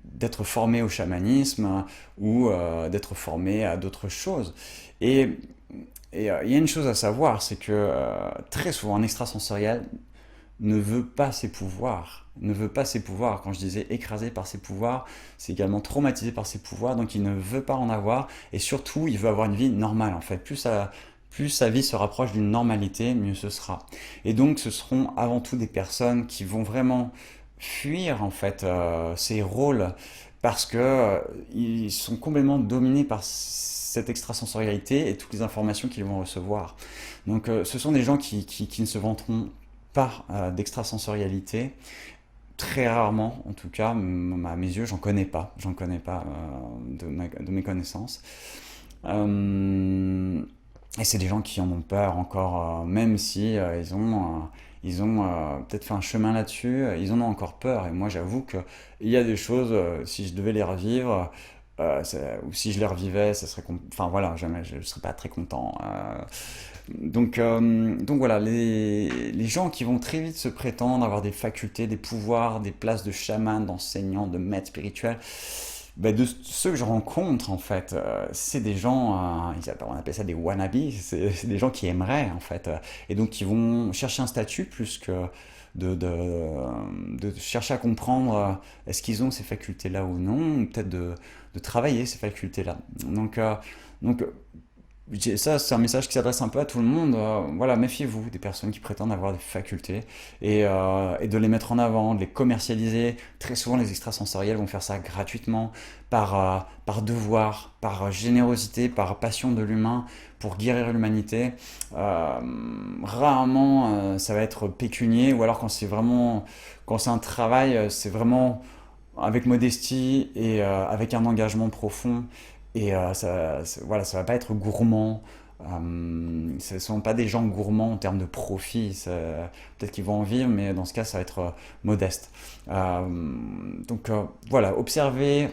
d'être formé au chamanisme ou d'être formé à d'autres choses. Et il y a une chose à savoir, c'est que très souvent un extrasensoriel ne veut pas ses pouvoirs, ne veut pas ses pouvoirs. Quand je disais écrasé par ses pouvoirs, c'est également traumatisé par ses pouvoirs, donc il ne veut pas en avoir, et surtout, il veut avoir une vie normale, en fait. Plus sa vie se rapproche d'une normalité, mieux ce sera. Et donc, ce seront avant tout des personnes qui vont vraiment fuir, en fait, ces rôles, parce que ils sont complètement dominés par cette extrasensorialité et toutes les informations qu'ils vont recevoir. Donc, ce sont des gens qui ne se vanteront pas d'extrasensorialité. Très rarement, en tout cas, à mes yeux, j'en connais pas de mes connaissances. Et c'est des gens qui en ont peur encore, même si ils ont peut-être fait un chemin là-dessus, ils en ont encore peur. Et moi, j'avoue que il y a des choses, si je devais les revivre, ou si je les revivais, ça serait, enfin voilà, jamais, je serais pas très content. Donc voilà, les gens qui vont très vite se prétendre avoir des facultés, des pouvoirs, des places de chaman, d'enseignants, de maîtres spirituels, ben de ceux que je rencontre en fait, c'est des gens, on appelle ça des wannabes, c'est des gens qui aimeraient en fait, et donc qui vont chercher un statut plus que de chercher à comprendre est-ce qu'ils ont ces facultés-là ou non, ou peut-être de travailler ces facultés-là. Donc ça, c'est un message qui s'adresse un peu à tout le monde. Voilà, méfiez-vous des personnes qui prétendent avoir des facultés et de les mettre en avant, de les commercialiser. Très souvent, les extrasensoriels vont faire ça gratuitement, par devoir, par générosité, par passion de l'humain, pour guérir l'humanité. Rarement, ça va être pécunier, ou alors quand c'est un travail, c'est vraiment avec modestie et avec un engagement profond. Et voilà, ça va pas être gourmand. Ce ne sont pas des gens gourmands en termes de profit. Peut-être qu'ils vont en vivre, mais dans ce cas, ça va être modeste. Voilà, observez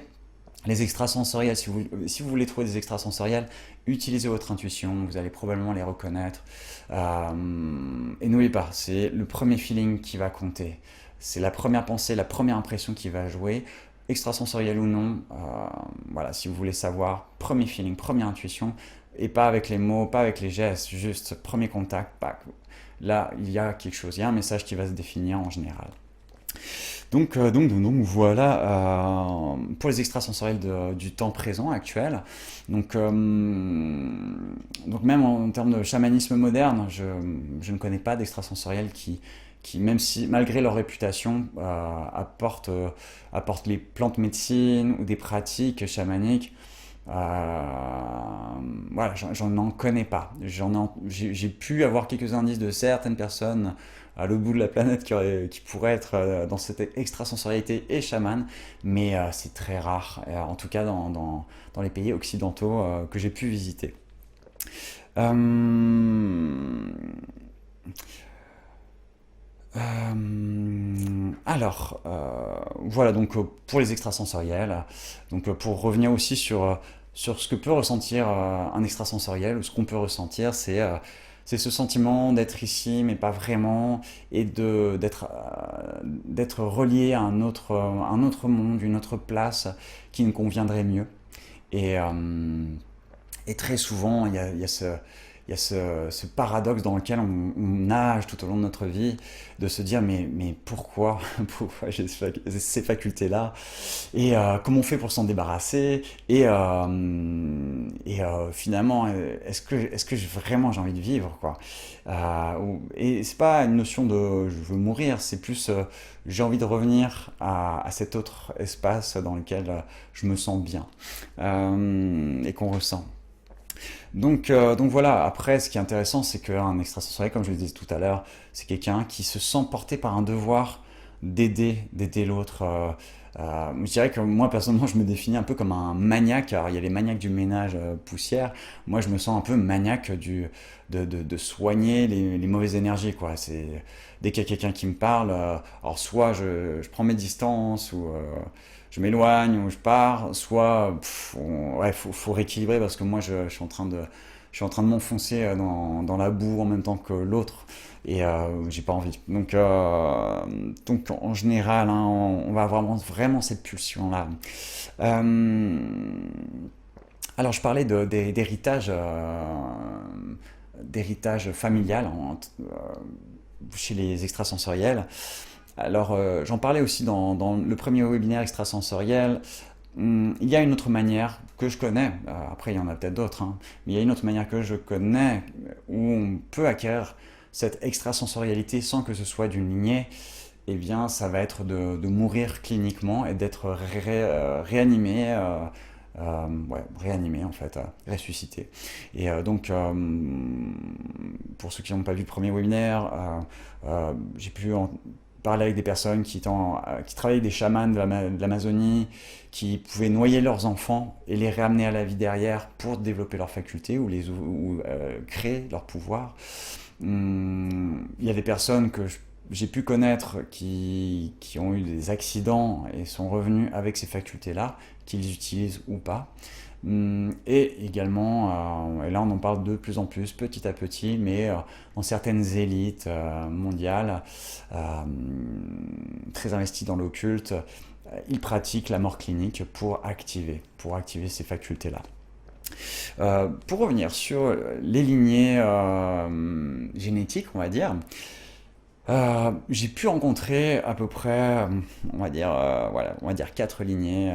les extrasensoriels. Si vous voulez trouver des extrasensoriels, utilisez votre intuition. Vous allez probablement les reconnaître. Et n'oubliez pas, c'est le premier feeling qui va compter. C'est la première pensée, la première impression qui va jouer extrasensoriel ou non, voilà, si vous voulez savoir, premier feeling, première intuition, et pas avec les mots, pas avec les gestes, juste premier contact, là, il y a quelque chose, il y a un message qui va se définir en général. Donc voilà, pour les extrasensoriels du temps présent actuel. Donc même en termes de chamanisme moderne, je ne connais pas d'extrasensoriels qui, même si, malgré leur réputation, apportent les plantes médecines ou des pratiques chamaniques. Voilà, j'en connais pas. J'ai pu avoir quelques indices de certaines personnes à l'autre bout de la planète qui pourraient être dans cette extrasensorialité et chaman, mais c'est très rare, en tout cas dans les pays occidentaux que j'ai pu visiter. Euh, voilà donc pour les extrasensoriels. Donc pour revenir aussi sur ce que peut ressentir un extrasensoriel, ou ce qu'on peut ressentir, c'est ce sentiment d'être ici mais pas vraiment, et d'être relié à un autre monde, une autre place qui nous conviendrait mieux. Et, euh, et très souvent, il y a il y a ce paradoxe dans lequel on nage tout au long de notre vie, de se dire mais pourquoi, pourquoi j'ai ces facultés-là, et comment on fait pour s'en débarrasser, finalement, est-ce que vraiment j'ai envie de vivre, quoi. Et c'est pas une notion de je veux mourir, c'est plus j'ai envie de revenir à cet autre espace dans lequel je me sens bien, et qu'on ressent. Donc voilà, après ce qui est intéressant, c'est qu'un extrasensoriel, comme je le disais tout à l'heure, c'est quelqu'un qui se sent porté par un devoir d'aider l'autre. Je dirais que moi personnellement je me définis un peu comme un maniaque. Alors il y a les maniaques du ménage poussière, moi je me sens un peu maniaque de soigner les mauvaises énergies, quoi. Dès qu'il y a quelqu'un qui me parle, alors soit je prends mes distances, ou je m'éloigne, ou je pars, soit ouais, faut rééquilibrer, parce que moi je suis en train de m'enfoncer dans la boue en même temps que l'autre, et j'ai pas envie. Donc en général, hein, on va avoir vraiment cette pulsion-là. Euh, alors je parlais d'héritage familial chez les extrasensoriels. Alors j'en parlais aussi dans le premier webinaire extrasensoriel. Il y a une autre manière que je connais, après il y en a peut-être d'autres, hein, mais il y a une autre manière que je connais où on peut acquérir cette extrasensorialité sans que ce soit d'une lignée. Eh bien, ça va être de mourir cliniquement et d'être réanimé, ouais, réanimé en fait, ressuscité. Et pour ceux qui n'ont pas vu le premier webinaire, j'ai pu parler avec des personnes qui travaillaient avec des chamans de l'Amazonie, qui pouvaient noyer leurs enfants et les réamener à la vie derrière pour développer leurs facultés, ou créer leur pouvoir. Il y a des personnes que j'ai pu connaître qui ont eu des accidents et sont revenus avec ces facultés-là, qu'ils utilisent ou pas. Et également, et là on en parle de plus en plus, petit à petit, mais dans certaines élites mondiales, euh, très investies dans l'occulte, ils pratiquent la mort clinique pour activer ces facultés-là. Pour revenir sur les lignées génétiques, on va dire, j'ai pu rencontrer à peu près, voilà, on va dire 4 lignées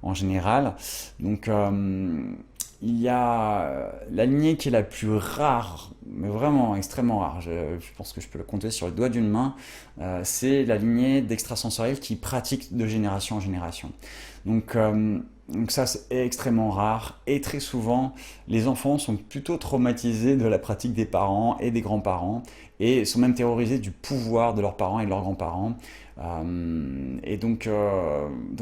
en général. Donc, il y a la lignée qui est la plus rare, mais vraiment extrêmement rare. Je pense que je peux le compter sur le doigt d'une main. C'est la lignée d'extrasensoriels qui pratiquent de génération en génération. Donc ça, c'est extrêmement rare, et très souvent les enfants sont plutôt traumatisés de la pratique des parents et des grands-parents, et sont même terrorisés du pouvoir de leurs parents et de leurs grands-parents. Donc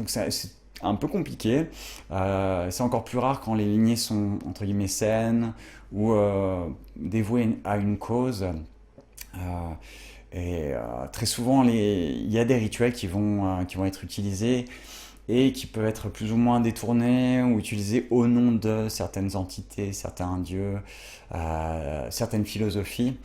c'est un peu compliqué. C'est encore plus rare quand les lignées sont entre guillemets saines, ou dévouées à une cause. Très souvent, il y a des rituels qui vont être utilisés, et qui peuvent être plus ou moins détournés ou utilisés au nom de certaines entités, certains dieux, certaines philosophies.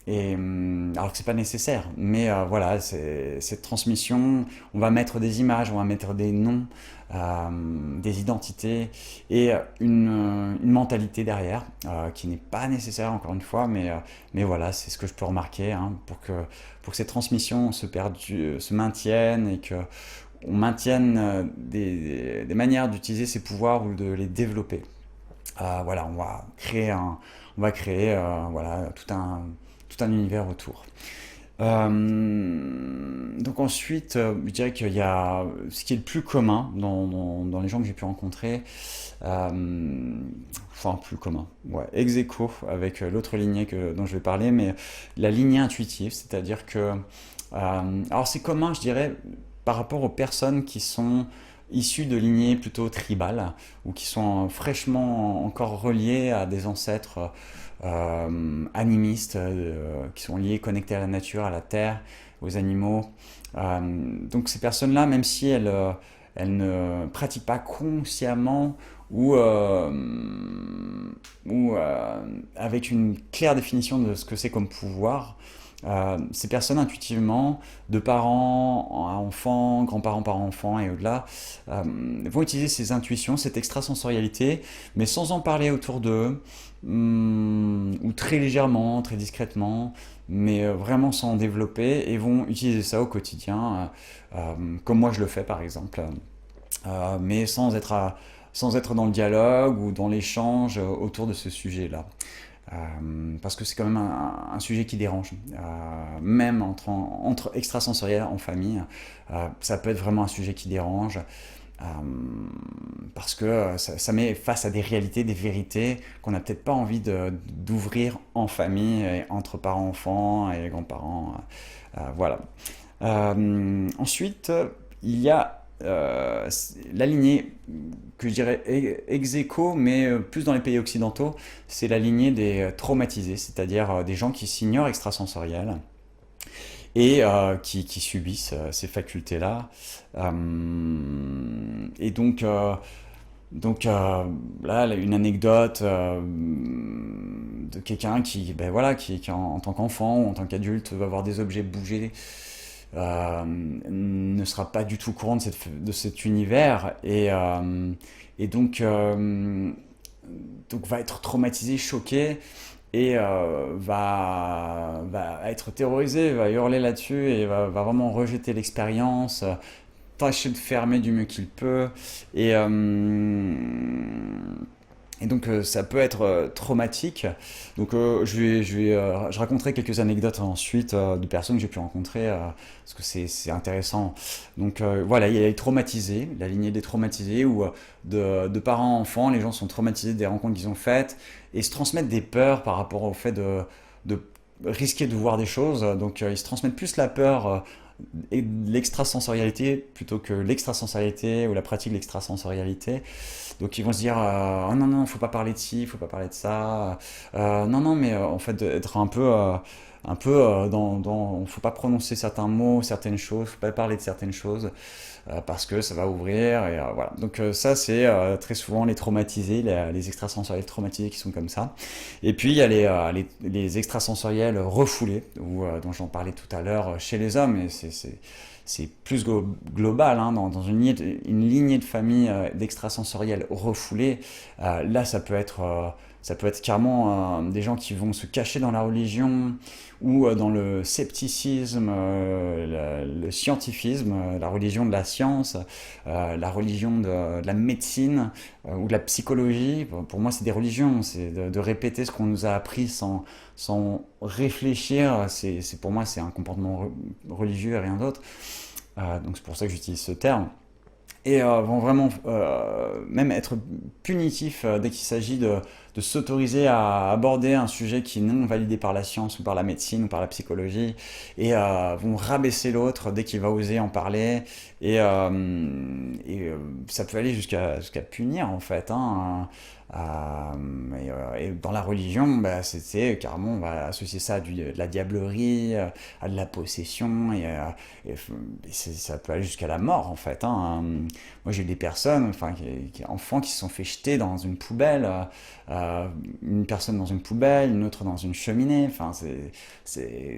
Alors que c'est pas nécessaire, mais voilà, cette transmission, on va mettre des images, on va mettre des noms, des identités, et une mentalité derrière, qui n'est pas nécessaire, encore une fois, mais voilà, c'est ce que je peux remarquer, hein, pour que cette transmission se maintienne, et que on maintienne des manières d'utiliser ces pouvoirs ou de les développer. Voilà, on va créer voilà, tout un univers autour. Donc ensuite, je dirais qu'il y a ce qui est le plus commun dans les gens que j'ai pu rencontrer, enfin plus commun, ouais, ex aequo avec l'autre lignée dont je vais parler, mais la lignée intuitive, c'est-à-dire que, alors c'est commun, je dirais, par rapport aux personnes qui sont issues de lignées plutôt tribales, ou qui sont fraîchement encore reliées à des ancêtres animistes, qui sont liés, connectés à la nature, à la terre, aux animaux. Donc ces personnes-là, même si elles ne pratiquent pas consciemment, ou avec une claire définition de ce que c'est comme pouvoir, ces personnes intuitivement, de parents à enfants, grands-parents par enfants et au-delà, euh, vont utiliser ces intuitions, cette extrasensorialité, mais sans en parler autour d'eux, ou très légèrement, très discrètement, mais vraiment sans en développer, et vont utiliser ça au quotidien, comme moi je le fais par exemple, mais sans être dans le dialogue ou dans l'échange autour de ce sujet-là. Parce que c'est quand même un sujet qui dérange, même entre extrasensoriels en famille, ça peut être vraiment un sujet qui dérange, euh, parce que ça met face à des réalités, des vérités qu'on n'a peut-être pas envie d'ouvrir en famille, et entre parents-enfants et grands-parents, voilà. Ensuite, il y a la lignée que je dirais ex aequo, mais plus dans les pays occidentaux, c'est la lignée des traumatisés, c'est-à-dire des gens qui s'ignorent extrasensoriels et qui subissent ces facultés-là. Et donc là, une anecdote de quelqu'un qui, ben voilà, qui en tant qu'enfant ou en tant qu'adulte va voir des objets bouger, ne sera pas du tout au courant de cet univers et donc va être traumatisé, choqué et va être terrorisé, va hurler là-dessus et va vraiment rejeter l'expérience, tâcher de fermer du mieux qu'il peut et, euh, et donc ça peut être traumatique. Donc je raconterai quelques anecdotes ensuite de personnes que j'ai pu rencontrer parce que c'est intéressant. Donc voilà, il y a les traumatisés, la lignée des traumatisés où de parents à enfants, les gens sont traumatisés des rencontres qu'ils ont faites et se transmettent des peurs par rapport au fait de risquer de voir des choses. Donc ils se transmettent plus la peur et l'extrasensorialité plutôt que l'extrasensorialité ou la pratique de l'extrasensorialité. Donc ils vont se dire oh non non faut pas parler de ci, faut pas parler de ça. Non non mais en fait être un peu faut pas prononcer certains mots, certaines choses, faut pas parler de certaines choses parce que ça va ouvrir et voilà. Donc ça c'est très souvent les traumatisés, les extrasensoriels traumatisés qui sont comme ça. Et puis il y a les extrasensoriels refoulés dont j'en parlais tout à l'heure chez les hommes et c'est plus global, hein, dans une lignée de famille d'extrasensoriels refoulés. Là, ça peut être carrément des gens qui vont se cacher dans la religion ou dans le scepticisme, le scientifisme, la religion de la science, la religion de la médecine ou de la psychologie. Pour moi, c'est des religions, c'est de répéter ce qu'on nous a appris sans réfléchir. Pour moi, c'est un comportement religieux et rien d'autre. Donc c'est pour ça que j'utilise ce terme. Et vont vraiment même être punitifs dès qu'il s'agit de s'autoriser à aborder un sujet qui est non validé par la science ou par la médecine ou par la psychologie et vont rabaisser l'autre dès qu'il va oser en parler et ça peut aller jusqu'à punir en fait, hein. Et dans la religion, bah, c'est carrément, on va associer ça de la diablerie, à de la possession, et ça peut aller jusqu'à la mort en fait, hein. Moi j'ai eu des personnes, enfin, enfants qui se sont fait jeter dans une poubelle, une personne dans une poubelle, une autre dans une cheminée, enfin,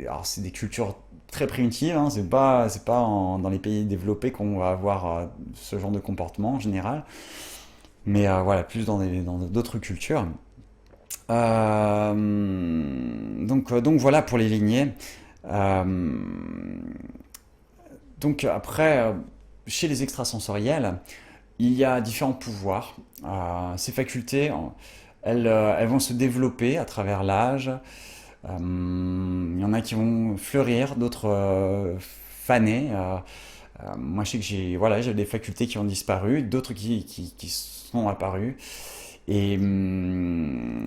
alors c'est des cultures très primitives, hein. C'est pas dans les pays développés qu'on va avoir ce genre de comportement en général. Mais voilà, plus dans d'autres cultures. Donc voilà pour les lignées. Euh, donc après, chez les extrasensoriels, il y a différents pouvoirs. Ces facultés, elles vont se développer à travers l'âge. Il y en a qui vont fleurir, d'autres faner. Moi, je sais que j'ai des facultés qui ont disparu, d'autres qui sont apparues. Et, hum,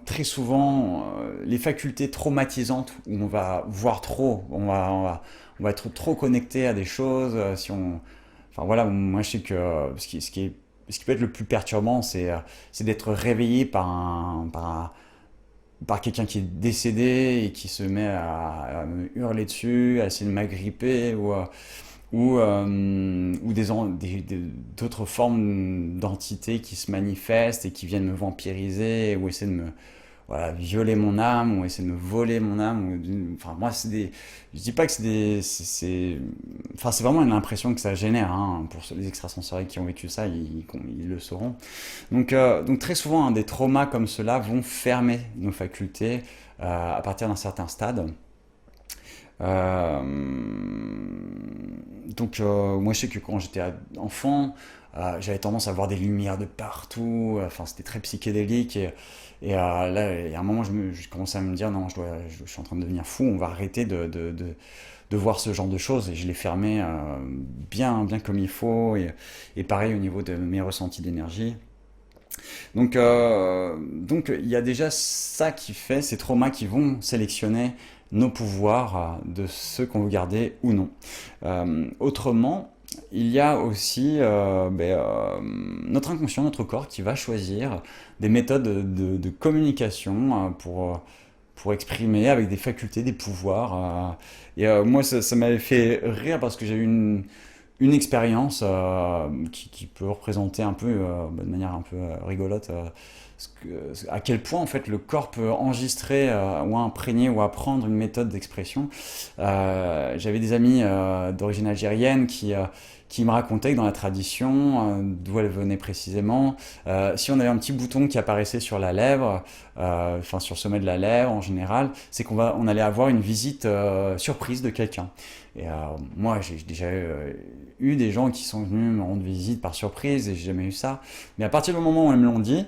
très souvent, les facultés traumatisantes où on va voir trop, on va être trop connecté à des choses. Enfin voilà, moi je sais que ce qui peut être le plus perturbant, c'est d'être réveillé par quelqu'un qui est décédé et qui se met à me hurler dessus, à essayer de m'agripper ou d'autres formes d'entités qui se manifestent et qui viennent me vampiriser ou essayer voilà, violer mon âme ou essayer de me voler mon âme. Enfin, moi, je dis pas que c'est des, enfin, c'est vraiment une impression que ça génère. Hein, pour les extrasensoriels qui ont vécu ça, ils le sauront. Donc très souvent, hein, des traumas comme cela vont fermer nos facultés à partir d'un certain stade. Euh, Moi je sais que quand j'étais enfant, j'avais tendance à voir des lumières de partout, enfin c'était très psychédélique là il y a un moment je commençais à me dire non je suis en train de devenir fou, on va arrêter de voir ce genre de choses et je l'ai fermé bien comme il faut et pareil au niveau de mes ressentis d'énergie. Donc il y a déjà ça qui fait, ces traumas qui vont sélectionner nos pouvoirs de ceux qu'on veut garder ou non. Autrement, il y a aussi notre inconscient, notre corps qui va choisir des méthodes de communication pour exprimer avec des facultés, des pouvoirs. Moi, ça m'avait fait rire parce que j'ai eu une expérience qui peut représenter un peu, de manière un peu rigolote, à quel point en fait le corps peut enregistrer ou imprégner ou apprendre une méthode d'expression. J'avais des amis d'origine algérienne qui me racontaient que dans la tradition, d'où elle venait précisément, si on avait un petit bouton qui apparaissait sur la lèvre, enfin sur le sommet de la lèvre en général, c'est on allait avoir une visite surprise de quelqu'un. Moi, j'ai déjà eu des gens qui sont venus me rendre visite par surprise et j'ai jamais eu ça. Mais à partir du moment où ils me l'ont dit,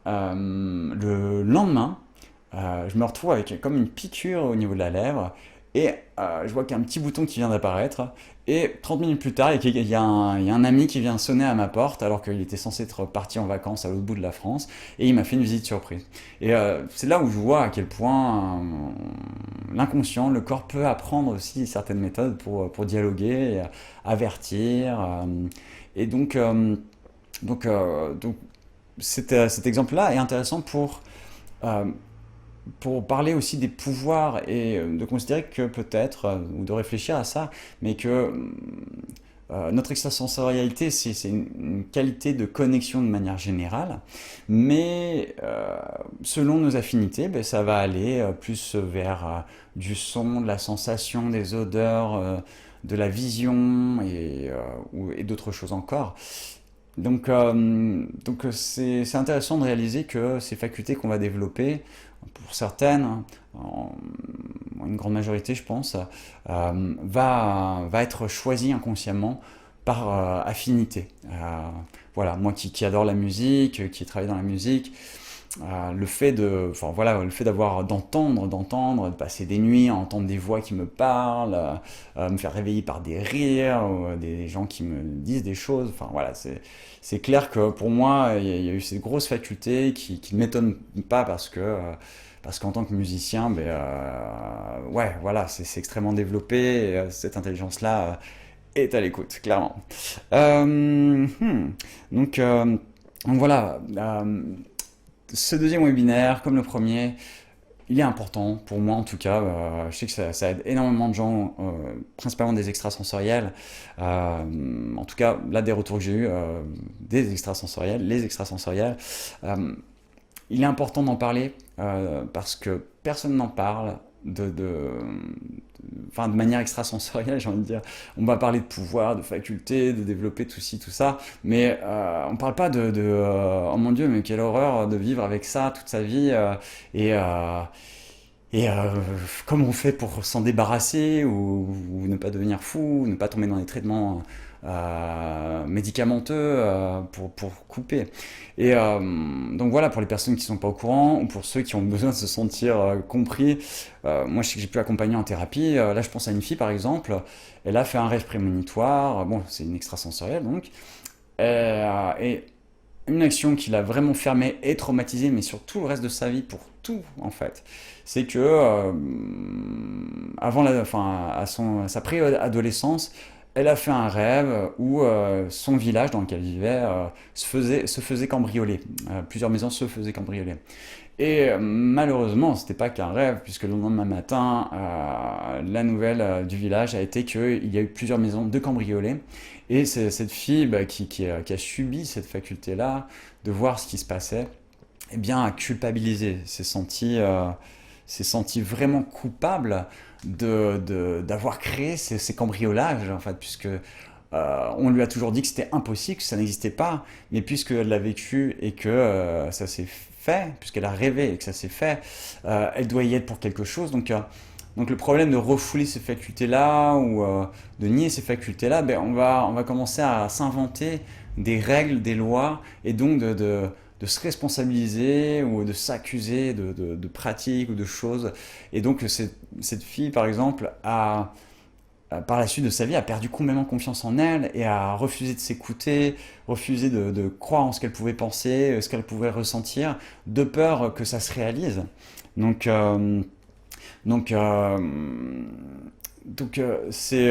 le lendemain, je me retrouve avec comme une piqûre au niveau de la lèvre et je vois qu'il y a un petit bouton qui vient d'apparaître et 30 minutes plus tard, il y a un ami qui vient sonner à ma porte alors qu'il était censé être parti en vacances à l'autre bout de la France et il m'a fait une visite surprise. C'est là où je vois à quel point l'inconscient, le corps peut apprendre aussi certaines méthodes pour dialoguer, avertir. Et donc, euh, donc cet exemple-là est intéressant euh, pour parler aussi des pouvoirs et de considérer que peut-être, ou de réfléchir à ça, mais que notre extrasensorialité, c'est une qualité de connexion de manière générale, mais selon nos affinités, ben, ça va aller plus vers du son, de la sensation, des odeurs, de la vision et d'autres choses encore. C'est intéressant de réaliser que ces facultés qu'on va développer, pour certaines, en une grande majorité je pense, va être choisies inconsciemment par affinité. Voilà, moi qui adore la musique, qui travaille dans la musique, le fait d'entendre, de passer des nuits à entendre des voix qui me parlent, me faire réveiller par des rires, ou des gens qui me disent des choses. Enfin voilà, c'est clair que pour moi, il y a eu ces grosses facultés qui ne m'étonnent pas parce qu'en tant que musicien, ouais, voilà, c'est extrêmement développé. Et, cette intelligence-là est à l'écoute, clairement. Euh, hmm. donc, euh, donc voilà. Ce deuxième webinaire, comme le premier, il est important pour moi en tout cas. Je sais que ça aide énormément de gens, principalement des extrasensoriels. En tout cas, là, des retours que j'ai eus des extrasensoriels, les extrasensoriels. Euh, il est important d'en parler parce que personne n'en parle enfin, de manière extrasensorielle, j'ai envie de dire. On va parler de pouvoir, de faculté, de développer tout ci, tout ça, mais on parle pas oh mon Dieu, mais quelle horreur de vivre avec ça toute sa vie et euh, comment on fait pour s'en débarrasser ou ne pas devenir fou, ne pas tomber dans les traitements médicamenteux pour couper. Donc voilà, pour les personnes qui ne sont pas au courant ou pour ceux qui ont besoin de se sentir compris, moi je sais que j'ai pu accompagner en thérapie. Là je pense à une fille par exemple, elle a fait un rêve prémonitoire, bon c'est une extrasensorielle donc, et une action qui l'a vraiment fermée et traumatisée, mais sur tout le reste de sa vie, pour tout en fait, c'est que à sa préadolescence, elle a fait un rêve où son village dans lequel elle vivait se faisait cambrioler. Plusieurs maisons se faisaient cambrioler. Et malheureusement, c'était pas qu'un rêve, puisque le lendemain matin, la nouvelle du village a été qu'il y a eu plusieurs maisons de cambriolées. Et c'est cette fille qui a subi cette faculté-là de voir ce qui se passait eh bien, a culpabilisé, s'est senti vraiment coupable d'avoir créé ces cambriolages, en fait, puisque on lui a toujours dit que c'était impossible, que ça n'existait pas, mais puisqu'elle l'a vécu et que ça s'est fait, puisqu'elle a rêvé et que ça s'est fait, elle doit y être pour quelque chose. Donc le problème de refouler ces facultés-là ou de nier ces facultés-là, ben on va commencer à s'inventer des règles, des lois, et donc de se responsabiliser ou de s'accuser de pratiques ou de choses. Et donc cette fille, par exemple, par la suite de sa vie, a perdu complètement confiance en elle et a refusé de s'écouter, refusé de croire en ce qu'elle pouvait penser, ce qu'elle pouvait ressentir, de peur que ça se réalise. Donc, euh, donc, euh, donc, c'est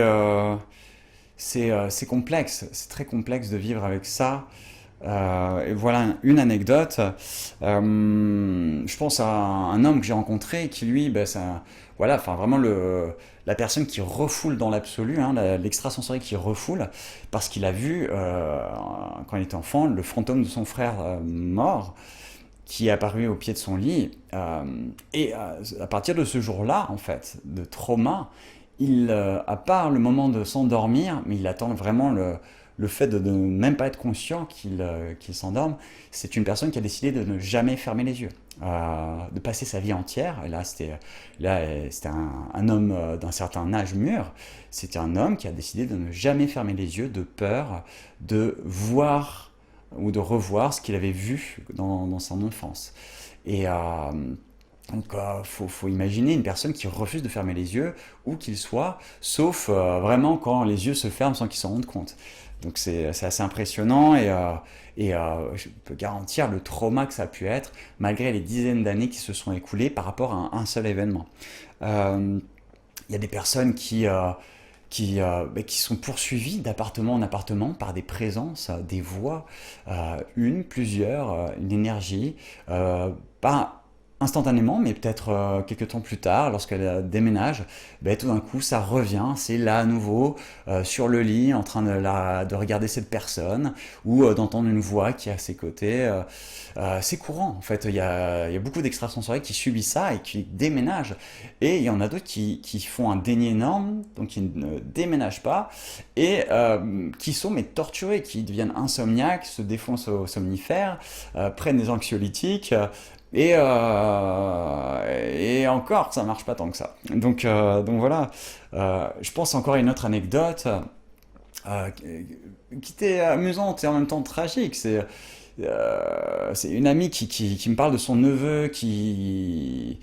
complexe, c'est très complexe de vivre avec ça. Et voilà une anecdote. Je pense à un homme que j'ai rencontré qui lui, ben, voilà, enfin vraiment la personne qui refoule dans l'absolu, hein, l'extrasensoriel qui refoule, parce qu'il a vu quand il était enfant le fantôme de son frère mort qui est apparu au pied de son lit. À partir de ce jour-là, en fait, de trauma, à part le moment de s'endormir, mais il attend vraiment le fait de ne même pas être conscient qu'il s'endorme, c'est une personne qui a décidé de ne jamais fermer les yeux, de passer sa vie entière. Et c'était un homme d'un certain âge mûr. C'était un homme qui a décidé de ne jamais fermer les yeux de peur de voir ou de revoir ce qu'il avait vu dans son enfance. Et donc, faut imaginer une personne qui refuse de fermer les yeux, où qu'il soit, sauf vraiment quand les yeux se ferment sans qu'il s'en rende compte. Donc c'est assez impressionnant et je peux garantir le trauma que ça a pu être, malgré les dizaines d'années qui se sont écoulées par rapport à un seul événement. Il y a des personnes qui sont poursuivies d'appartement en appartement par des présences, des voix, plusieurs, une énergie, pas instantanément, mais peut-être quelques temps plus tard, lorsqu'elle déménage, ben, tout d'un coup, ça revient, c'est là à nouveau, sur le lit, en train de regarder cette personne, ou d'entendre une voix qui est à ses côtés. C'est courant, en fait. Il y a beaucoup d'extrasensoriels qui subissent ça et qui déménagent. Et il y en a d'autres qui font un déni énorme, donc qui ne déménagent pas, et qui sont mais torturés, qui deviennent insomniaques, se défoncent au somnifère, prennent des anxiolytiques, et encore, ça marche pas tant que ça. Donc voilà. Je pense encore à une autre anecdote euh, qui était amusante et en même temps tragique. C'est une amie qui me parle de son neveu qui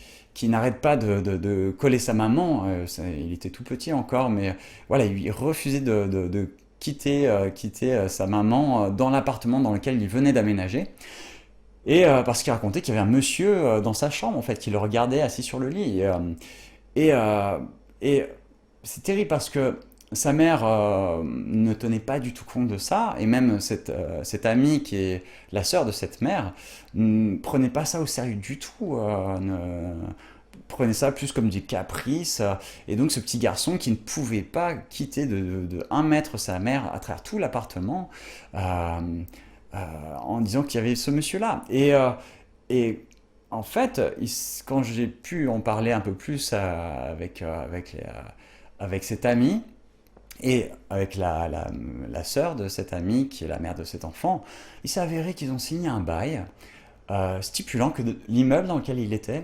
n'arrête pas de coller sa maman. Il était tout petit encore, mais voilà, il refusait de quitter sa maman dans l'appartement dans lequel il venait d'aménager. Et parce qu'il racontait qu'il y avait un monsieur dans sa chambre, en fait, qui le regardait assis sur le lit. Et, euh, et c'est terrible parce que sa mère ne tenait pas du tout compte de ça, et même cette amie qui est la sœur de cette mère ne prenait pas ça au sérieux du tout, prenait ça plus comme du caprice, et donc ce petit garçon qui ne pouvait pas quitter de 1 mètre sa mère à travers tout l'appartement, euh, en disant qu'il y avait ce monsieur-là. Et en fait, quand j'ai pu en parler un peu plus avec cet ami, et avec la sœur de cet ami, qui est la mère de cet enfant, il s'est avéré qu'ils ont signé un bail stipulant que l'immeuble dans lequel ils étaient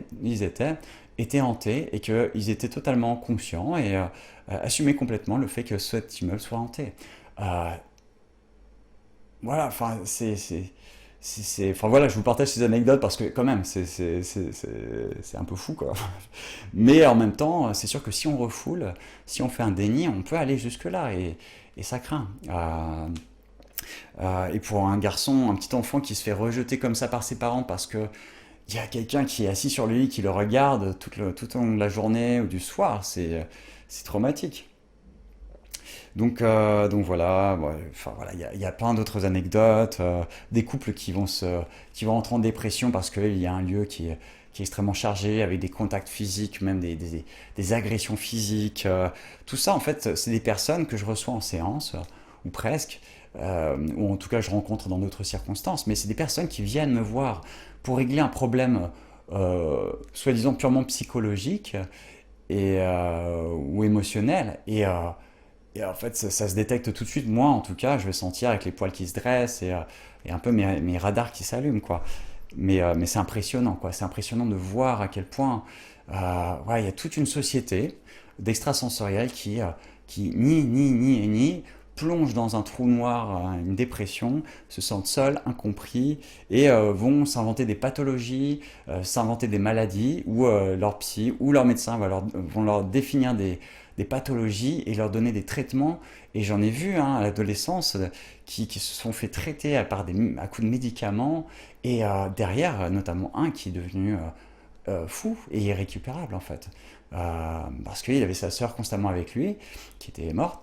était hanté et qu'ils étaient totalement conscients et assumaient complètement le fait que cet immeuble soit hanté. Euh, voilà, enfin, enfin voilà, je vous partage ces anecdotes parce que quand même, c'est un peu fou, quoi. Mais en même temps, c'est sûr que si on refoule, si on fait un déni, on peut aller jusque-là et ça craint. Et pour un garçon, un petit enfant qui se fait rejeter comme ça par ses parents parce que il y a quelqu'un qui est assis sur lui, qui le regarde tout au long de la journée ou du soir, c'est traumatique. Donc voilà, ouais, enfin voilà, il y a plein d'autres anecdotes, des couples qui vont entrer en dépression parce qu'il y a un lieu qui est extrêmement chargé, avec des contacts physiques, même des agressions physiques. Tout ça, en fait, c'est des personnes que je reçois en séance, ou presque, ou en tout cas je rencontre dans d'autres circonstances, mais c'est des personnes qui viennent me voir pour régler un problème soi-disant purement psychologique ou émotionnel, et en fait ça se détecte tout de suite. Moi en tout cas je vais sentir avec les poils qui se dressent et un peu mes radars qui s'allument, quoi. Mais c'est impressionnant, quoi. C'est impressionnant de voir à quel point ouais, il y a toute une société d'extrasensoriels qui ni plongent dans un trou noir, une dépression, se sentent seuls, incompris, et vont s'inventer des pathologies, s'inventer des maladies, où leur psy ou leur médecin vont leur définir des pathologies et leur donner des traitements. Et j'en ai vu, hein, à l'adolescence, qui se sont fait traiter à coups de médicaments, et derrière, notamment un qui est devenu fou et irrécupérable, en fait. Parce qu'il avait sa sœur constamment avec lui, qui était morte,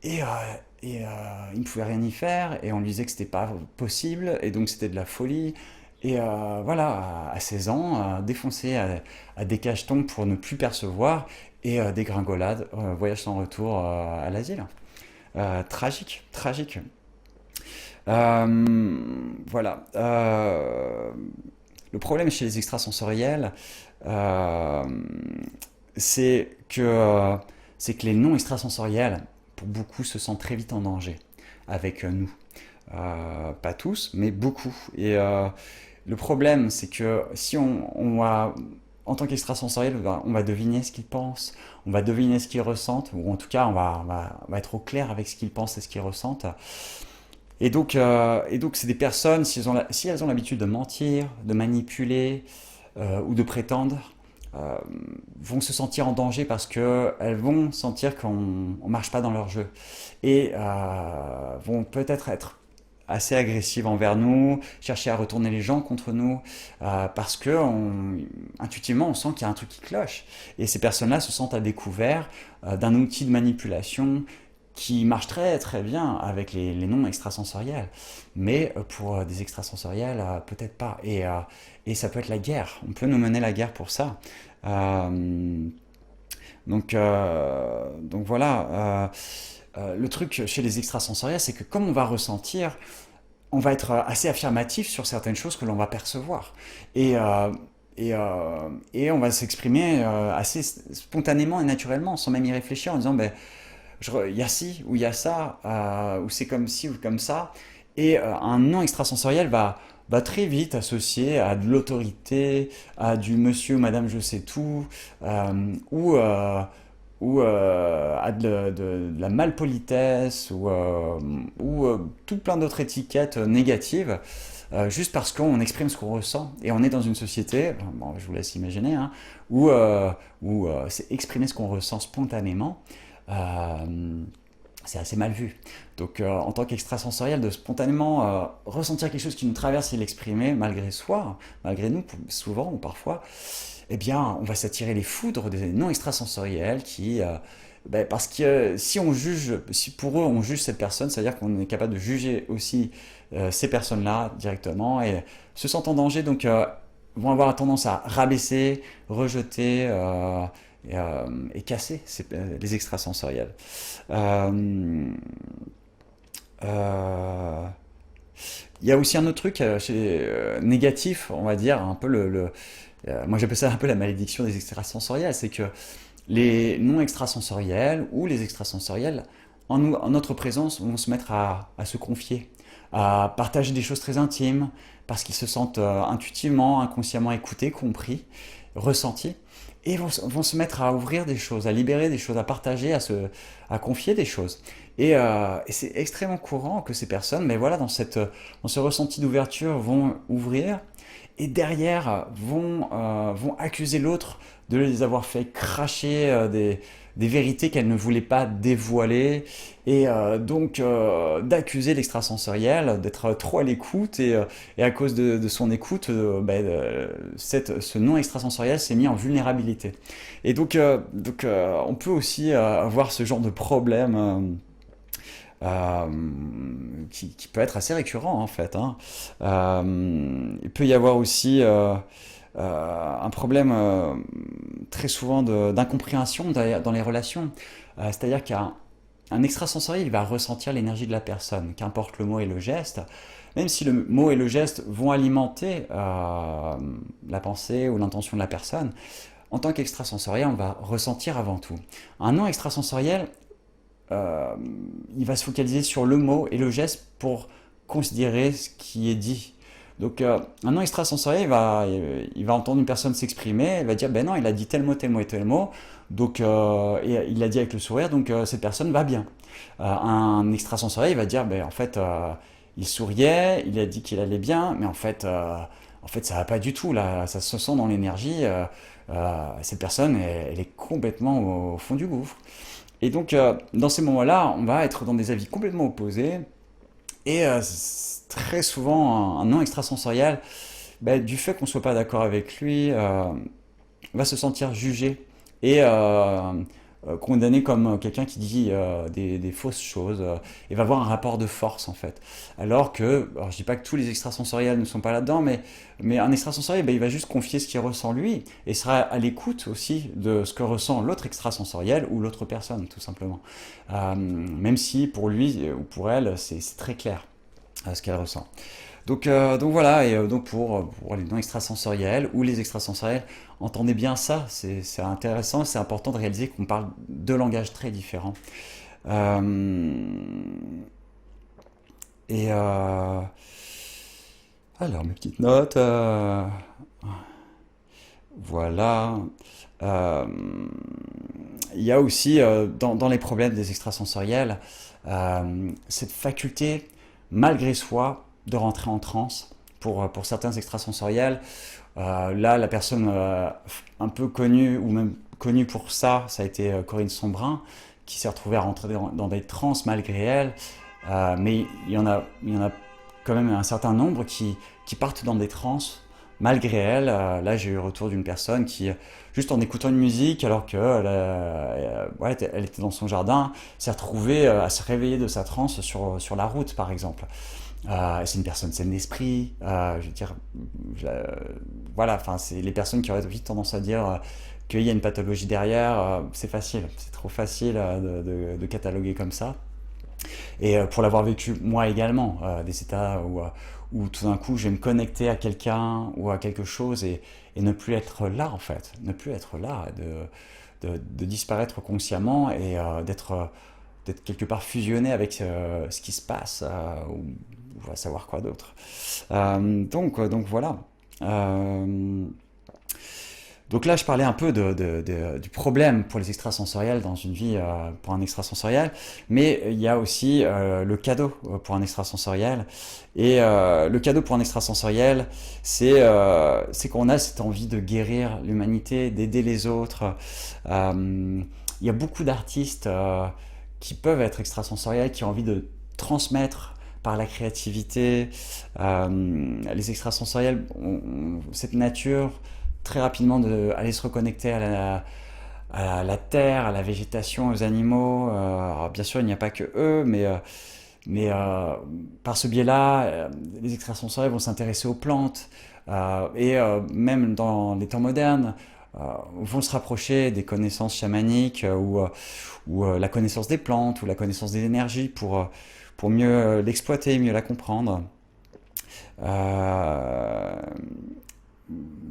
et, euh, il ne pouvait rien y faire, et on lui disait que c'était pas possible, et donc c'était de la folie. Et voilà, à 16 ans, défoncé à des cachetons pour ne plus percevoir, et dégringolade, voyage sans retour à l'asile. Tragique, tragique. Voilà. Le problème chez les extrasensoriels, euh, c'est que, euh, c'est que les non extrasensoriels, pour beaucoup, se sentent très vite en danger avec nous. Pas tous, mais beaucoup. Et le problème, c'est que si on va, en tant qu'extrasensoriel, on va deviner ce qu'ils pensent, on va deviner ce qu'ils ressentent, ou en tout cas, on va être au clair avec ce qu'ils pensent et ce qu'ils ressentent. Et donc c'est des personnes, si elles ont l'habitude de mentir, de manipuler ou de prétendre, euh, vont se sentir en danger parce qu'elles vont sentir qu'on ne marche pas dans leur jeu. Et vont peut-être être assez agressives envers nous, chercher à retourner les gens contre nous, parce que intuitivement on sent qu'il y a un truc qui cloche. Et ces personnes-là se sentent à découvert d'un outil de manipulation qui marche très très bien avec les non extrasensoriels, mais pour des extrasensoriels, peut-être pas. Et ça peut être la guerre. On peut nous mener la guerre pour ça. Euh, donc voilà. Le truc chez les extrasensoriels, c'est que comme on va ressentir, on va être assez affirmatif sur certaines choses que l'on va percevoir. Et, euh, et on va s'exprimer assez spontanément et naturellement, sans même y réfléchir, en disant, ben, il y a ci ou il y a ça, ou c'est comme ci ou comme ça. Et un non extrasensoriel va très vite associer à de l'autorité, à du monsieur ou madame je sais tout, ou à de la malpolitesse, ou tout plein d'autres étiquettes négatives, juste parce qu'on exprime ce qu'on ressent. Et on est dans une société, bon, je vous laisse imaginer, hein, où c'est exprimer ce qu'on ressent spontanément. euh, c'est assez mal vu. Donc, en tant qu'extrasensoriel, de spontanément ressentir quelque chose qui nous traverse et l'exprimer, malgré soi, malgré nous, souvent ou parfois, eh bien, on va s'attirer les foudres des non extrasensoriels parce que si on juge, si pour eux on juge cette personne, ça veut dire qu'on est capable de juger aussi ces personnes-là directement et se sentent en danger, donc vont avoir tendance à rabaisser, rejeter et casser les extrasensoriels. Euh, euh, il y a aussi un autre truc négatif, on va dire, un peu moi j'appelle ça un peu la malédiction des extrasensoriels, c'est que les non extrasensoriels ou les extrasensoriels, en notre présence, vont se mettre à se confier, à partager des choses très intimes, parce qu'ils se sentent intuitivement, inconsciemment écoutés, compris, ressentis, et vont se mettre à ouvrir des choses, à libérer des choses, à partager, à confier des choses. Et c'est extrêmement courant que ces personnes, mais voilà, dans ce ressenti d'ouverture, vont ouvrir et derrière vont accuser l'autre de les avoir fait cracher des vérités qu'elle ne voulait pas dévoiler, et donc d'accuser l'extrasensoriel d'être trop à l'écoute, et à cause de son écoute, ce non extrasensoriel s'est mis en vulnérabilité. Et donc on peut aussi avoir ce genre de problème euh, qui peut être assez récurrent en fait, hein. Il peut y avoir aussi un problème très souvent d'incompréhension dans les relations. C'est-à-dire qu'il y a un extrasensoriel, il va ressentir l'énergie de la personne, qu'importe le mot et le geste, même si le mot et le geste vont alimenter la pensée ou l'intention de la personne. En tant qu'extrasensoriel, on va ressentir avant tout. Un non extrasensoriel, euh, il va se focaliser sur le mot et le geste pour considérer ce qui est dit. Donc un non extrasensoriel, il va entendre une personne s'exprimer, il va dire, ben non, il a dit tel mot, tel mot et tel mot, donc et il l'a dit avec le sourire, donc cette personne va bien. Un extrasensoriel, il va dire, ben en fait, il souriait, il a dit qu'il allait bien, mais en fait, ça va pas du tout, là, ça se sent dans l'énergie, cette personne, elle est complètement au fond du gouffre. Et donc, dans ces moments-là, on va être dans des avis complètement opposés. Et très souvent, un non extrasensoriel, bah, du fait qu'on ne soit pas d'accord avec lui, va se sentir jugé et condamné comme quelqu'un qui dit des fausses choses et va avoir un rapport de force en fait. Alors que, alors je dis pas que tous les extrasensoriels ne sont pas là-dedans, mais un extrasensoriel, bah, il va juste confier ce qu'il ressent lui et sera à l'écoute aussi de ce que ressent l'autre extrasensoriel ou l'autre personne tout simplement. Même si pour lui ou pour elle, c'est très clair ce qu'elle ressent. Donc voilà, et donc pour les non extrasensoriels ou les extrasensoriels, entendez bien ça, c'est intéressant, c'est important de réaliser qu'on parle deux langages très différents. Euh, et alors, mes petites notes, voilà. Euh, il y a aussi dans les problèmes des extrasensoriels cette faculté, malgré soi, de rentrer en transe pour certains extrasensoriels. Là, la personne un peu connue, ou même connue pour ça, ça a été Corinne Sombrin, qui s'est retrouvée à rentrer dans des transes malgré elle. Mais il y en a quand même un certain nombre qui partent dans des transes malgré elle. Là, j'ai eu le retour d'une personne qui, juste en écoutant une musique, alors qu'elle ouais, elle était dans son jardin, s'est retrouvée à se réveiller de sa transe sur la route, par exemple. C'est une personne saine d'esprit. Je veux dire, je- voilà, enfin, c'est les personnes qui auraient vite tendance à dire qu'il y a une pathologie derrière. C'est facile, c'est trop facile de cataloguer comme ça. Et pour l'avoir vécu moi également, des états où tout d'un coup je vais me connecter à quelqu'un ou à quelque chose et ne plus être là en fait, ne plus être là, de disparaître consciemment et d'être quelque part fusionné avec ce qui se passe ou on va savoir quoi d'autre. Donc voilà. Euh, donc là, je parlais un peu du problème pour les extrasensoriels dans une vie pour un extrasensoriel, mais il y a aussi le cadeau pour un extrasensoriel. Et le cadeau pour un extrasensoriel, c'est qu'on a cette envie de guérir l'humanité, d'aider les autres. Il y a beaucoup d'artistes qui peuvent être extrasensoriels, qui ont envie de transmettre par la créativité. Les extrasensoriels ont cette nature très rapidement d'aller se reconnecter à la terre, à la végétation, aux animaux. Alors bien sûr, il n'y a pas que eux, mais par ce biais-là, les extrasensoriels vont s'intéresser aux plantes et même dans les temps modernes, vont se rapprocher des connaissances chamaniques ou la connaissance des plantes ou la connaissance des énergies pour mieux l'exploiter, mieux la comprendre. Euh,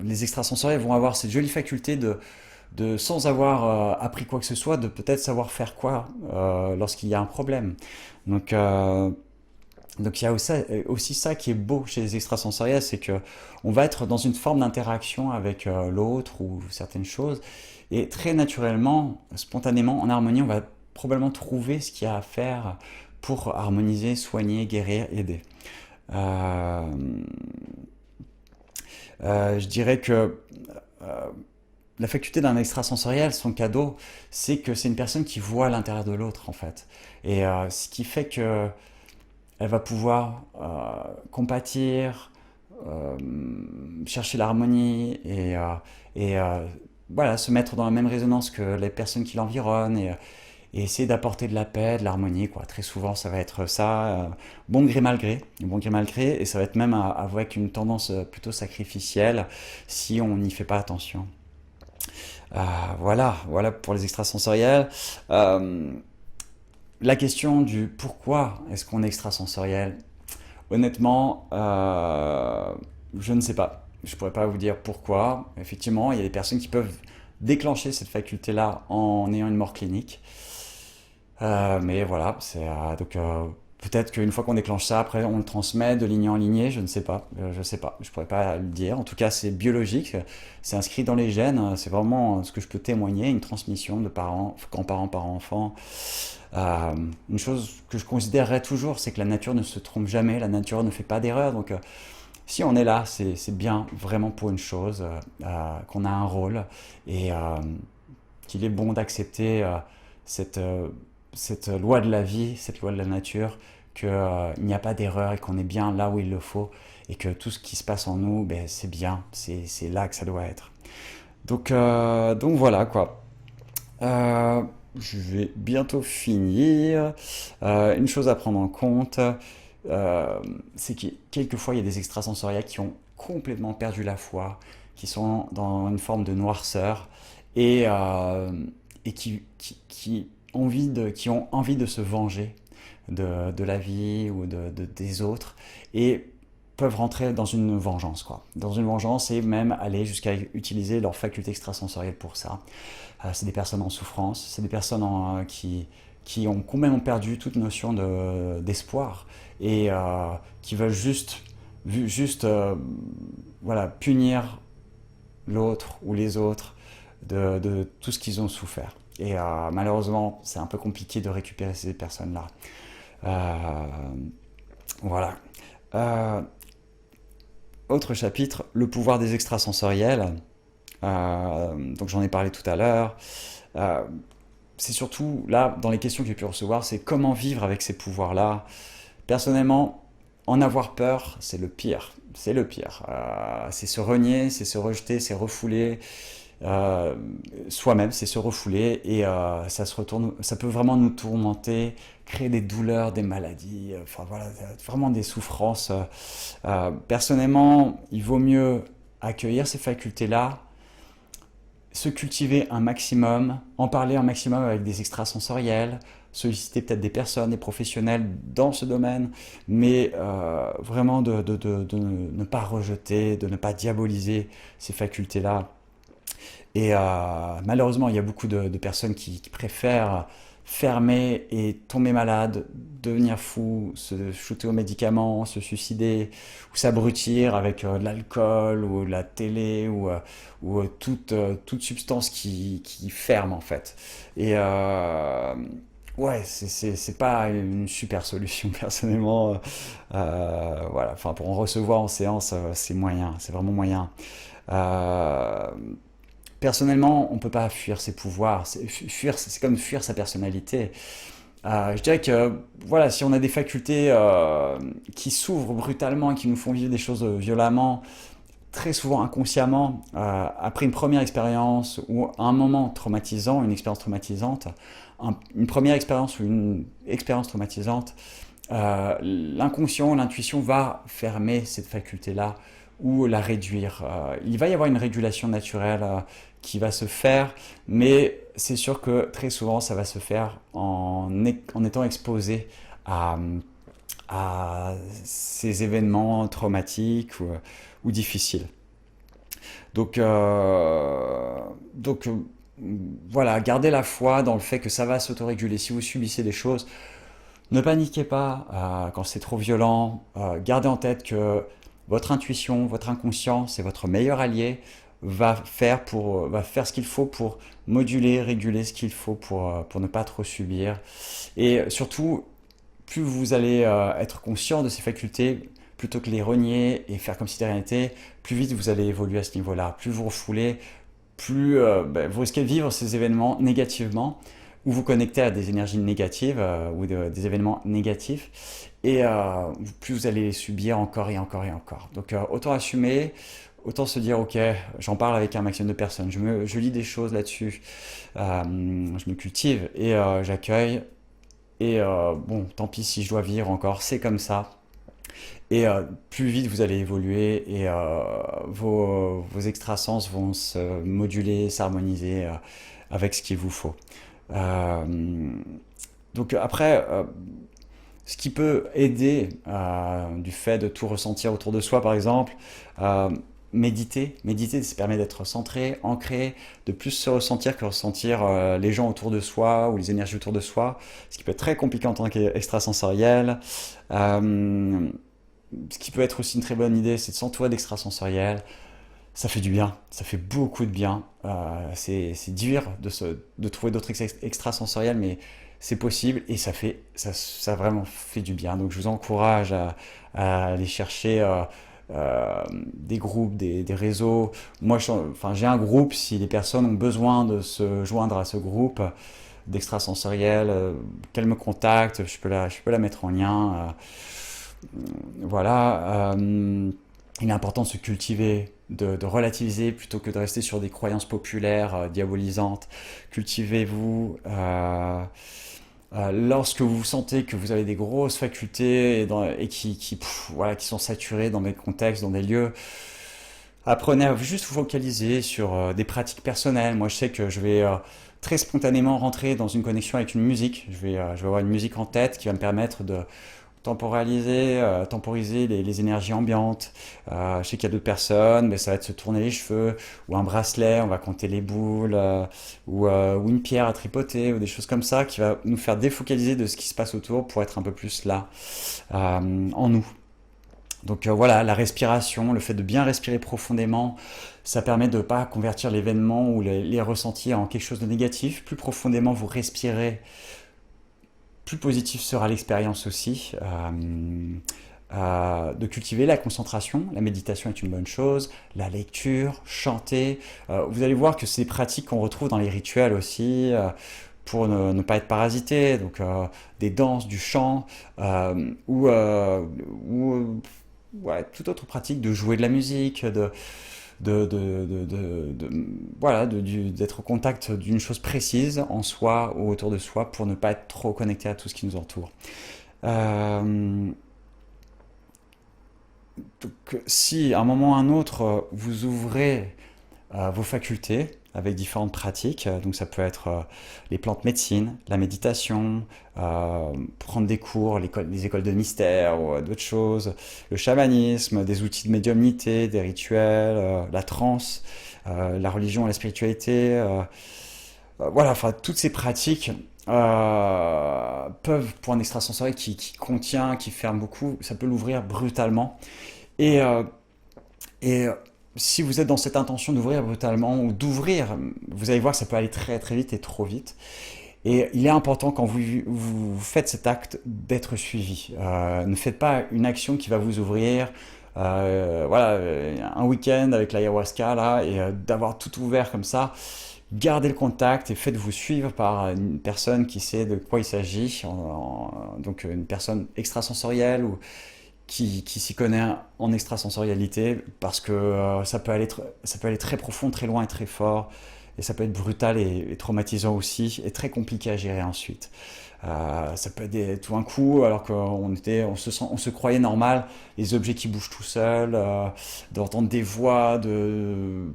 les extrasensoriels vont avoir cette jolie faculté de sans avoir appris quoi que ce soit, de peut-être savoir faire quoi lorsqu'il y a un problème. Donc, euh, donc il y a aussi ça qui est beau chez les extrasensoriels, c'est que on va être dans une forme d'interaction avec l'autre ou certaines choses, et très naturellement, spontanément, en harmonie, on va probablement trouver ce qu'il y a à faire pour harmoniser, soigner, guérir, aider. Euh, je dirais que euh, la faculté d'un extrasensoriel, son cadeau, c'est que c'est une personne qui voit l'intérieur de l'autre en fait. Et ce qui fait que elle va pouvoir compatir, euh, chercher l'harmonie et voilà, se mettre dans la même résonance que les personnes qui l'environnent et essayer d'apporter de la paix, de l'harmonie, quoi. Très souvent, ça va être ça, bon gré mal gré, et ça va être même avec une tendance plutôt sacrificielle si on n'y fait pas attention. Voilà pour les extrasensoriels. Euh, la question du pourquoi est-ce qu'on est extrasensoriel, honnêtement, je ne sais pas. Je pourrais pas vous dire pourquoi. Effectivement, il y a des personnes qui peuvent déclencher cette faculté-là en ayant une mort clinique. Mais voilà, peut-être qu'une fois qu'on déclenche ça, après on le transmet de lignée en lignée, je ne sais pas, je sais pas, je pourrais pas le dire. En tout cas, c'est biologique, c'est inscrit dans les gènes, c'est vraiment ce que je peux témoigner, une transmission de parents, grands-parents par enfants. Une chose que je considérerais toujours, c'est que la nature ne se trompe jamais, la nature ne fait pas d'erreur. Donc, si on est là, c'est bien vraiment pour une chose, qu'on a un rôle et qu'il est bon d'accepter cette, euh, cette loi de la vie, cette loi de la nature, qu'il n'y a pas d'erreur et qu'on est bien là où il le faut et que tout ce qui se passe en nous, ben, c'est bien, c'est là que ça doit être. Donc voilà quoi. Euh, je vais bientôt finir. Une chose à prendre en compte, c'est que quelquefois il y a des extrasensoriels qui ont complètement perdu la foi, qui sont dans une forme de noirceur et, qui ont envie de se venger de la vie ou des autres et peuvent rentrer dans une vengeance, quoi. Dans une vengeance et même aller jusqu'à utiliser leur faculté extrasensorielle pour ça. C'est des personnes en souffrance, c'est des personnes qui ont complètement perdu toute notion d'espoir et qui veulent juste voilà, punir l'autre ou les autres de tout ce qu'ils ont souffert. Et malheureusement, c'est un peu compliqué de récupérer ces personnes-là. Euh, voilà. Euh, Autre chapitre, le pouvoir des extrasensoriels. Donc j'en ai parlé tout à l'heure. Euh, c'est surtout là, dans les questions que j'ai pu recevoir, c'est comment vivre avec ces pouvoirs-là. Personnellement, en avoir peur, c'est le pire. C'est le pire. C'est se renier, c'est se rejeter, c'est refouler euh, soi-même, c'est se refouler et ça peut vraiment nous tourmenter, créer des douleurs, des maladies, enfin voilà, vraiment des souffrances. Personnellement, il vaut mieux accueillir ces facultés-là, se cultiver un maximum, en parler un maximum avec des extrasensoriels, solliciter peut-être des personnes, des professionnels dans ce domaine, mais vraiment de ne pas rejeter, de ne pas diaboliser ces facultés-là. Et malheureusement, il y a beaucoup de personnes qui préfèrent fermer et tomber malade, devenir fou, se shooter aux médicaments, se suicider ou s'abrutir avec de l'alcool ou de la télé ou toute substance qui ferme en fait. Et ouais, c'est pas une super solution personnellement. Voilà, enfin pour en recevoir en séance, c'est moyen, c'est vraiment moyen. Euh, Personnellement, on ne peut pas fuir ses pouvoirs. Fuir, c'est comme fuir sa personnalité. Je dirais que voilà, si on a des facultés qui s'ouvrent brutalement et qui nous font vivre des choses violemment, très souvent inconsciemment, après une première expérience ou un moment traumatisant, une expérience traumatisante, une première expérience ou une expérience traumatisante, l'inconscient, l'intuition va fermer cette faculté-là ou la réduire. Il va y avoir une régulation naturelle qui va se faire, mais c'est sûr que très souvent ça va se faire en étant exposé à, à ces événements traumatiques ou difficiles. Donc, euh, donc euh, voilà, gardez la foi dans le fait que ça va s'autoréguler. Si vous subissez des choses, ne paniquez pas quand c'est trop violent. Gardez en tête que votre intuition, votre inconscient, c'est votre meilleur allié, va faire ce qu'il faut pour moduler, réguler ce qu'il faut pour ne pas trop subir. Et surtout, plus vous allez être conscient de ces facultés, plutôt que les renier et faire comme si de rien n'était, plus vite vous allez évoluer à ce niveau-là. Plus vous refoulez, plus vous risquez de vivre ces événements négativement ou vous connectez à des énergies négatives des événements négatifs et plus vous allez les subir encore et encore et encore. Donc autant assumer, autant se dire ok, j'en parle avec un maximum de personnes, je lis des choses là-dessus, je me cultive et j'accueille et bon, tant pis si je dois vivre encore, c'est comme ça. Et plus vite vous allez évoluer et vos extrasens vont se moduler, s'harmoniser avec ce qu'il vous faut. Euh, Donc après, ce qui peut aider du fait de tout ressentir autour de soi, par exemple, euh, méditer. Méditer, ça permet d'être centré, ancré, de plus se ressentir que ressentir les gens autour de soi ou les énergies autour de soi, ce qui peut être très compliqué en tant qu'extrasensoriel. Euh, Ce qui peut être aussi une très bonne idée, c'est de s'entourer d'extrasensoriels. Ça fait du bien, ça fait beaucoup de bien. C'est dur de trouver d'autres extrasensoriels, mais c'est possible et ça vraiment fait du bien. Donc je vous encourage à aller chercher des groupes, des réseaux. Moi, enfin, j'ai un groupe, si les personnes ont besoin de se joindre à ce groupe d'extrasensoriels, qu'elles me contactent, je peux la mettre en lien. Voilà. Il est important de se cultiver, de relativiser plutôt que de rester sur des croyances populaires diabolisantes. Cultivez-vous. Lorsque vous sentez que vous avez des grosses facultés et voilà, qui sont saturées dans des contextes, dans des lieux, apprenez à juste vous focaliser sur des pratiques personnelles. Moi, je sais que je vais très spontanément rentrer dans une connexion avec une musique. Je vais avoir une musique en tête qui va me permettre de temporiser les énergies ambiantes. Je sais qu'il y a d'autres personnes, mais ça va être se tourner les cheveux, ou un bracelet, on va compter les boules, ou une pierre à tripoter, ou des choses comme ça, qui va nous faire défocaliser de ce qui se passe autour pour être un peu plus là, en nous. Donc voilà, la respiration, le fait de bien respirer profondément, ça permet de ne pas convertir l'événement ou les ressentis en quelque chose de négatif. Plus profondément vous respirez, plus positif sera l'expérience aussi. De cultiver la concentration, la méditation est une bonne chose, la lecture, chanter. Vous allez voir que c'est des pratiques qu'on retrouve dans les rituels aussi, pour ne pas être parasité, donc des danses, du chant, ou ouais, toute autre pratique de jouer de la musique, voilà, d'être au contact d'une chose précise en soi ou autour de soi pour ne pas être trop connecté à tout ce qui nous entoure. Euh, donc, si à un moment ou à un autre vous ouvrez vos facultés avec différentes pratiques, donc ça peut être les plantes médecine, la méditation, prendre des cours, les écoles de mystère ou d'autres choses, le chamanisme, des outils de médiumnité, des rituels, la transe, la religion et la spiritualité. Voilà, enfin, toutes ces pratiques peuvent, pour un extrasensoriel qui contient, qui ferme beaucoup, ça peut l'ouvrir brutalement. Et, euh, et si vous êtes dans cette intention d'ouvrir brutalement ou d'ouvrir, vous allez voir que ça peut aller très très vite et trop vite. Et il est important quand vous faites cet acte d'être suivi. Ne faites pas une action qui va vous ouvrir, voilà, un week-end avec l'ayahuasca là, et d'avoir tout ouvert comme ça. Gardez le contact et faites-vous suivre par une personne qui sait de quoi il s'agit, donc une personne extrasensorielle ou qui s'y connaît en extrasensorialité, parce que ça peut aller très profond, très loin et très fort, et ça peut être brutal et traumatisant aussi, et très compliqué à gérer ensuite. Ça peut être tout un coup, alors on se croyait normal, les objets qui bougent tout seuls, d'entendre des voix, ouais,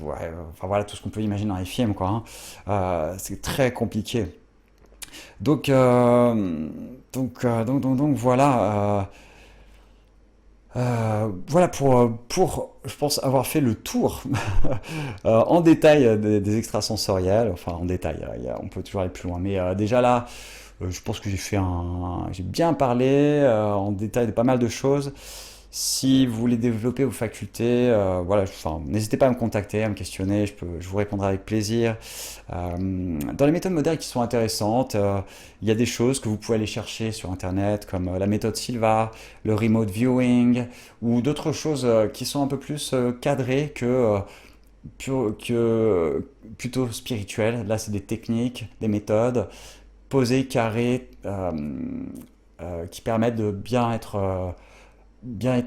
enfin voilà tout ce qu'on peut imaginer dans les films, quoi. Hein. C'est très compliqué. Donc, voilà. Voilà pour, je pense, avoir fait le tour en détail des extrasensoriels. Enfin, en détail, on peut toujours aller plus loin. Mais déjà là, je pense que j'ai bien parlé en détail de pas mal de choses. Si vous voulez développer vos facultés, voilà, enfin, n'hésitez pas à me contacter, à me questionner, je vous répondrai avec plaisir. Dans les méthodes modernes qui sont intéressantes, il y a des choses que vous pouvez aller chercher sur Internet, comme la méthode Silva, le remote viewing, ou d'autres choses qui sont un peu plus cadrées plutôt spirituelles. Là, c'est des techniques, des méthodes posées, carrées, qui permettent de bien être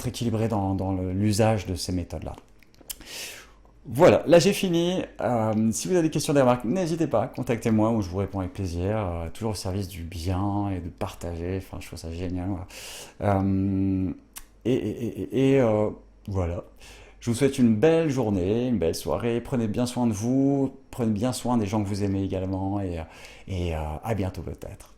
équilibré dans l'usage de ces méthodes-là. Voilà, là j'ai fini. Si vous avez des questions, des remarques, n'hésitez pas, contactez-moi ou je vous réponds avec plaisir. Toujours au service du bien et de partager. Enfin, je trouve ça génial. Voilà. Voilà. Je vous souhaite une belle journée, une belle soirée. Prenez bien soin de vous, prenez bien soin des gens que vous aimez également et à bientôt peut-être.